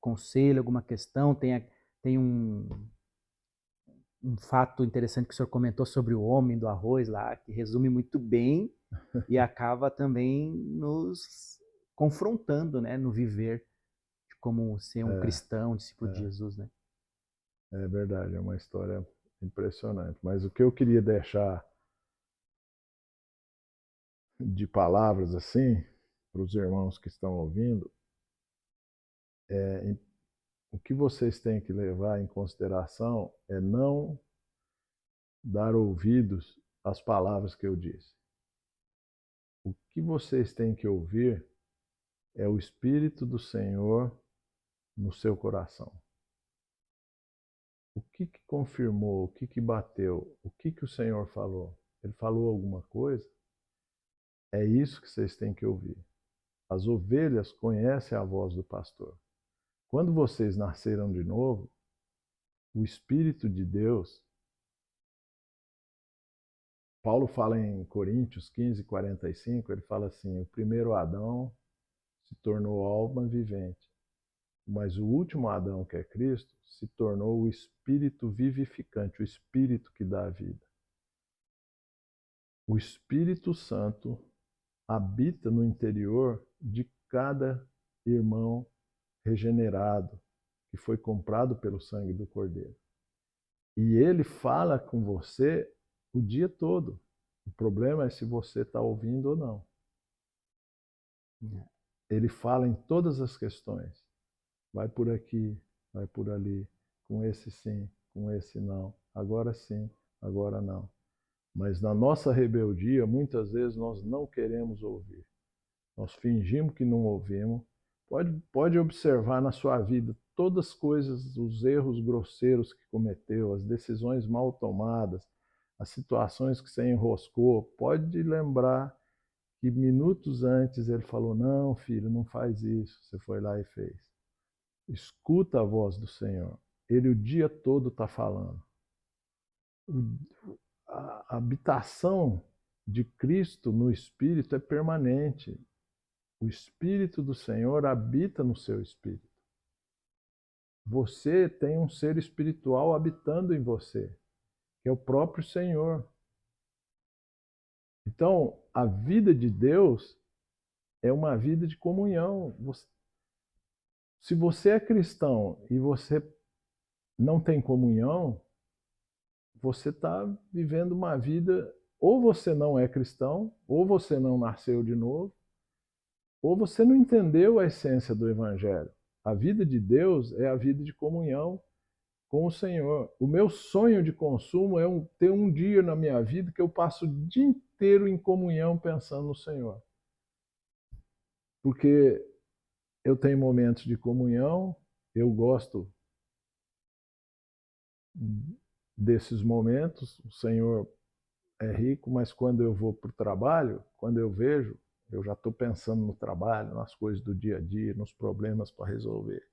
conselho, alguma questão. Tem um fato interessante que o senhor comentou sobre o homem do arroz lá, que resume muito bem e acaba também nos confrontando, né, no viver de como ser um cristão, discípulo de Jesus, né? É verdade, é uma história impressionante. Mas o que eu queria deixar de palavras assim para os irmãos que estão ouvindo o que vocês têm que levar em consideração é não dar ouvidos às palavras que eu disse. O que vocês têm que ouvir é o Espírito do Senhor no seu coração. O que confirmou, o que bateu, o que o Senhor falou? Ele falou alguma coisa? É isso que vocês têm que ouvir. As ovelhas conhecem a voz do pastor. Quando vocês nasceram de novo, o Espírito de Deus, Paulo fala em Coríntios 15:45, ele fala assim, o primeiro Adão se tornou alma vivente, mas o último Adão, que é Cristo, se tornou o Espírito vivificante, o Espírito que dá a vida. O Espírito Santo habita no interior de cada irmão regenerado, que foi comprado pelo sangue do Cordeiro. E ele fala com você o dia todo. O problema é se você está ouvindo ou não. Ele fala em todas as questões. Vai por aqui, vai por ali, com esse sim, com esse não, agora sim, agora não. Mas na nossa rebeldia, muitas vezes nós não queremos ouvir. Nós fingimos que não ouvimos. Pode observar na sua vida todas as coisas, os erros grosseiros que cometeu, as decisões mal tomadas, as situações que você enroscou. Pode lembrar que minutos antes ele falou: não, filho, não faz isso. Você foi lá e fez. Escuta a voz do Senhor. Ele o dia todo está falando. A habitação de Cristo no Espírito é permanente. O Espírito do Senhor habita no seu espírito. Você tem um ser espiritual habitando em você, que é o próprio Senhor. Então, a vida de Deus é uma vida de comunhão. Se você é cristão e você não tem comunhão, você está vivendo uma vida, ou você não é cristão, ou você não nasceu de novo, ou você não entendeu a essência do Evangelho. A vida de Deus é a vida de comunhão com o Senhor. O meu sonho de consumo é ter um dia na minha vida que eu passo o dia inteiro em comunhão pensando no Senhor. Porque eu tenho momentos de comunhão, eu gosto desses momentos, o Senhor é rico, mas quando eu vou para o trabalho, quando eu vejo, eu já estou pensando no trabalho, nas coisas do dia a dia, nos problemas para resolver.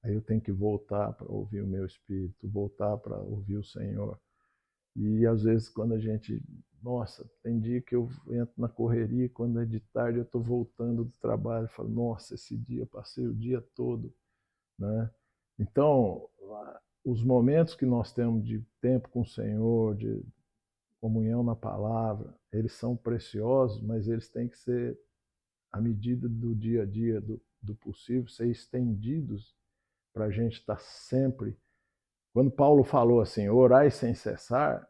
Aí eu tenho que voltar para ouvir o meu espírito, voltar para ouvir o Senhor. E às vezes quando a gente, nossa, tem dia que eu entro na correria, quando é de tarde eu estou voltando do trabalho, falo, nossa, esse dia eu passei o dia todo, né? Então, os momentos que nós temos de tempo com o Senhor, de comunhão na palavra, eles são preciosos, mas eles têm que ser, à medida do dia a dia, do possível, ser estendidos para a gente estar sempre. Quando Paulo falou assim, orai sem cessar,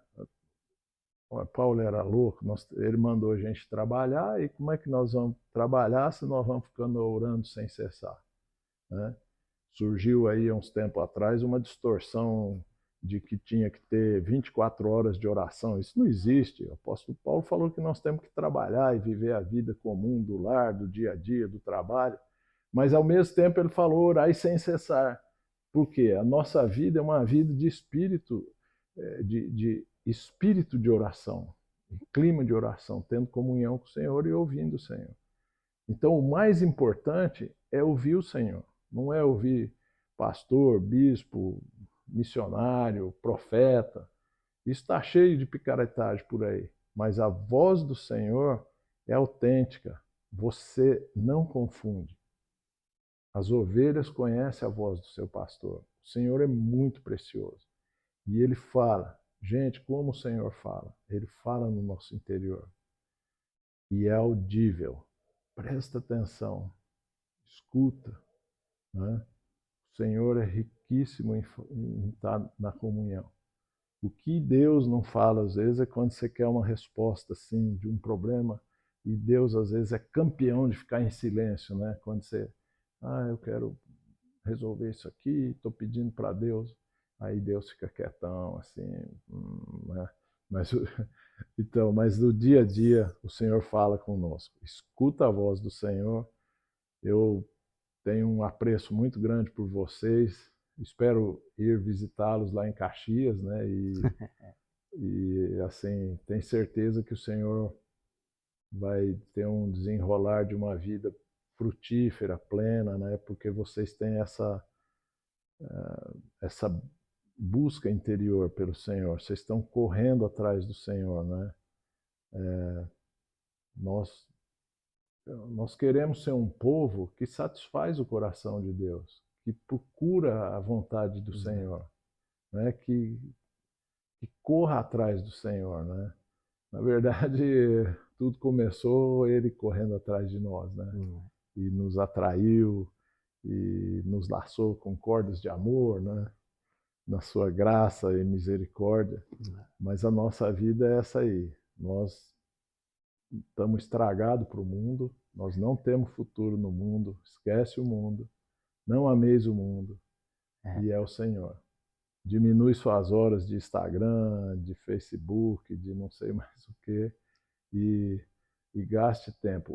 Paulo era louco, ele mandou a gente trabalhar, e como é que nós vamos trabalhar se nós vamos ficando orando sem cessar? Né? Surgiu aí, uns tempos atrás, uma distorção de que tinha que ter 24 horas de oração. Isso não existe. O apóstolo Paulo falou que nós temos que trabalhar e viver a vida comum do lar, do dia a dia, do trabalho, mas ao mesmo tempo ele falou orai sem cessar. Por quê? A nossa vida é uma vida de espírito, de espírito de oração, clima de oração, tendo comunhão com o Senhor e ouvindo o Senhor. Então, o mais importante é ouvir o Senhor, não é ouvir pastor, bispo, missionário, profeta. Isso está cheio de picaretagem por aí. Mas a voz do Senhor é autêntica. Você não confunde. As ovelhas conhecem a voz do seu pastor. O Senhor é muito precioso. E ele fala. Gente, como o Senhor fala? Ele fala no nosso interior. E é audível. Presta atenção. Escuta. Né? O Senhor é riquíssimo em estar na comunhão. O que Deus não fala, às vezes, é quando você quer uma resposta assim, de um problema, e Deus, às vezes, é campeão de ficar em silêncio, né? Quando você, eu quero resolver isso aqui, estou pedindo para Deus, aí Deus fica quietão, assim, né? Mas, então, mas no dia a dia, o Senhor fala conosco. Escuta a voz do Senhor. Eu tenho um apreço muito grande por vocês. Espero ir visitá-los lá em Caxias, né? E assim, tenho certeza que o Senhor vai ter um desenrolar de uma vida frutífera, plena, né? Porque vocês têm essa busca interior pelo Senhor. Vocês estão correndo atrás do Senhor, né? Nós queremos ser um povo que satisfaz o coração de Deus, que procura a vontade do Senhor, né? Que corra atrás do Senhor, né? Na verdade, tudo começou ele correndo atrás de nós, né? E nos atraiu e nos laçou com cordas de amor, né? Na sua graça e misericórdia. Mas a nossa vida é essa aí. Nós estamos estragados para o mundo, nós não temos futuro no mundo, esquece o mundo, não ameis o mundo. e é o Senhor. Diminui suas horas de Instagram, de Facebook, de não sei mais o quê, e gaste tempo.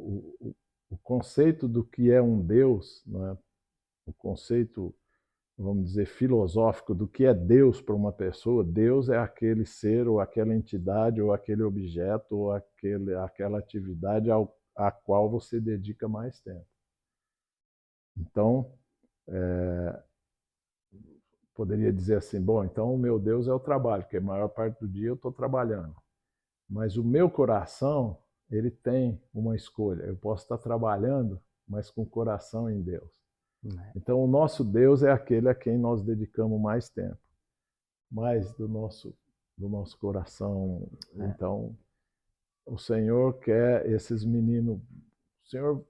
O conceito do que é um Deus, né? O conceito, vamos dizer, filosófico do que é Deus para uma pessoa, Deus é aquele ser, ou aquela entidade, ou aquele objeto, ou aquela atividade à qual você dedica mais tempo. Então, poderia dizer assim, bom, então o meu Deus é o trabalho, porque a maior parte do dia eu estou trabalhando. Mas o meu coração, ele tem uma escolha. Eu posso estar trabalhando, mas com o coração em Deus. Então, o nosso Deus é aquele a quem nós dedicamos mais tempo, mais do nosso coração. Então, o Senhor quer esses meninos. O Senhor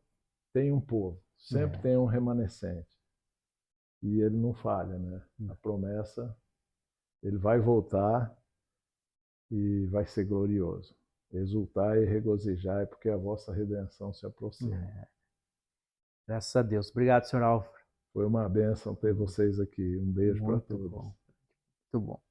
tem um povo, sempre tem um remanescente. E ele não falha, né? A promessa, ele vai voltar e vai ser glorioso. Exultai e regozijai, porque a vossa redenção se aproxima. Graças a Deus. Obrigado, senhor Álvaro. Foi uma bênção ter vocês aqui. Um beijo para todos. Bom. Muito bom.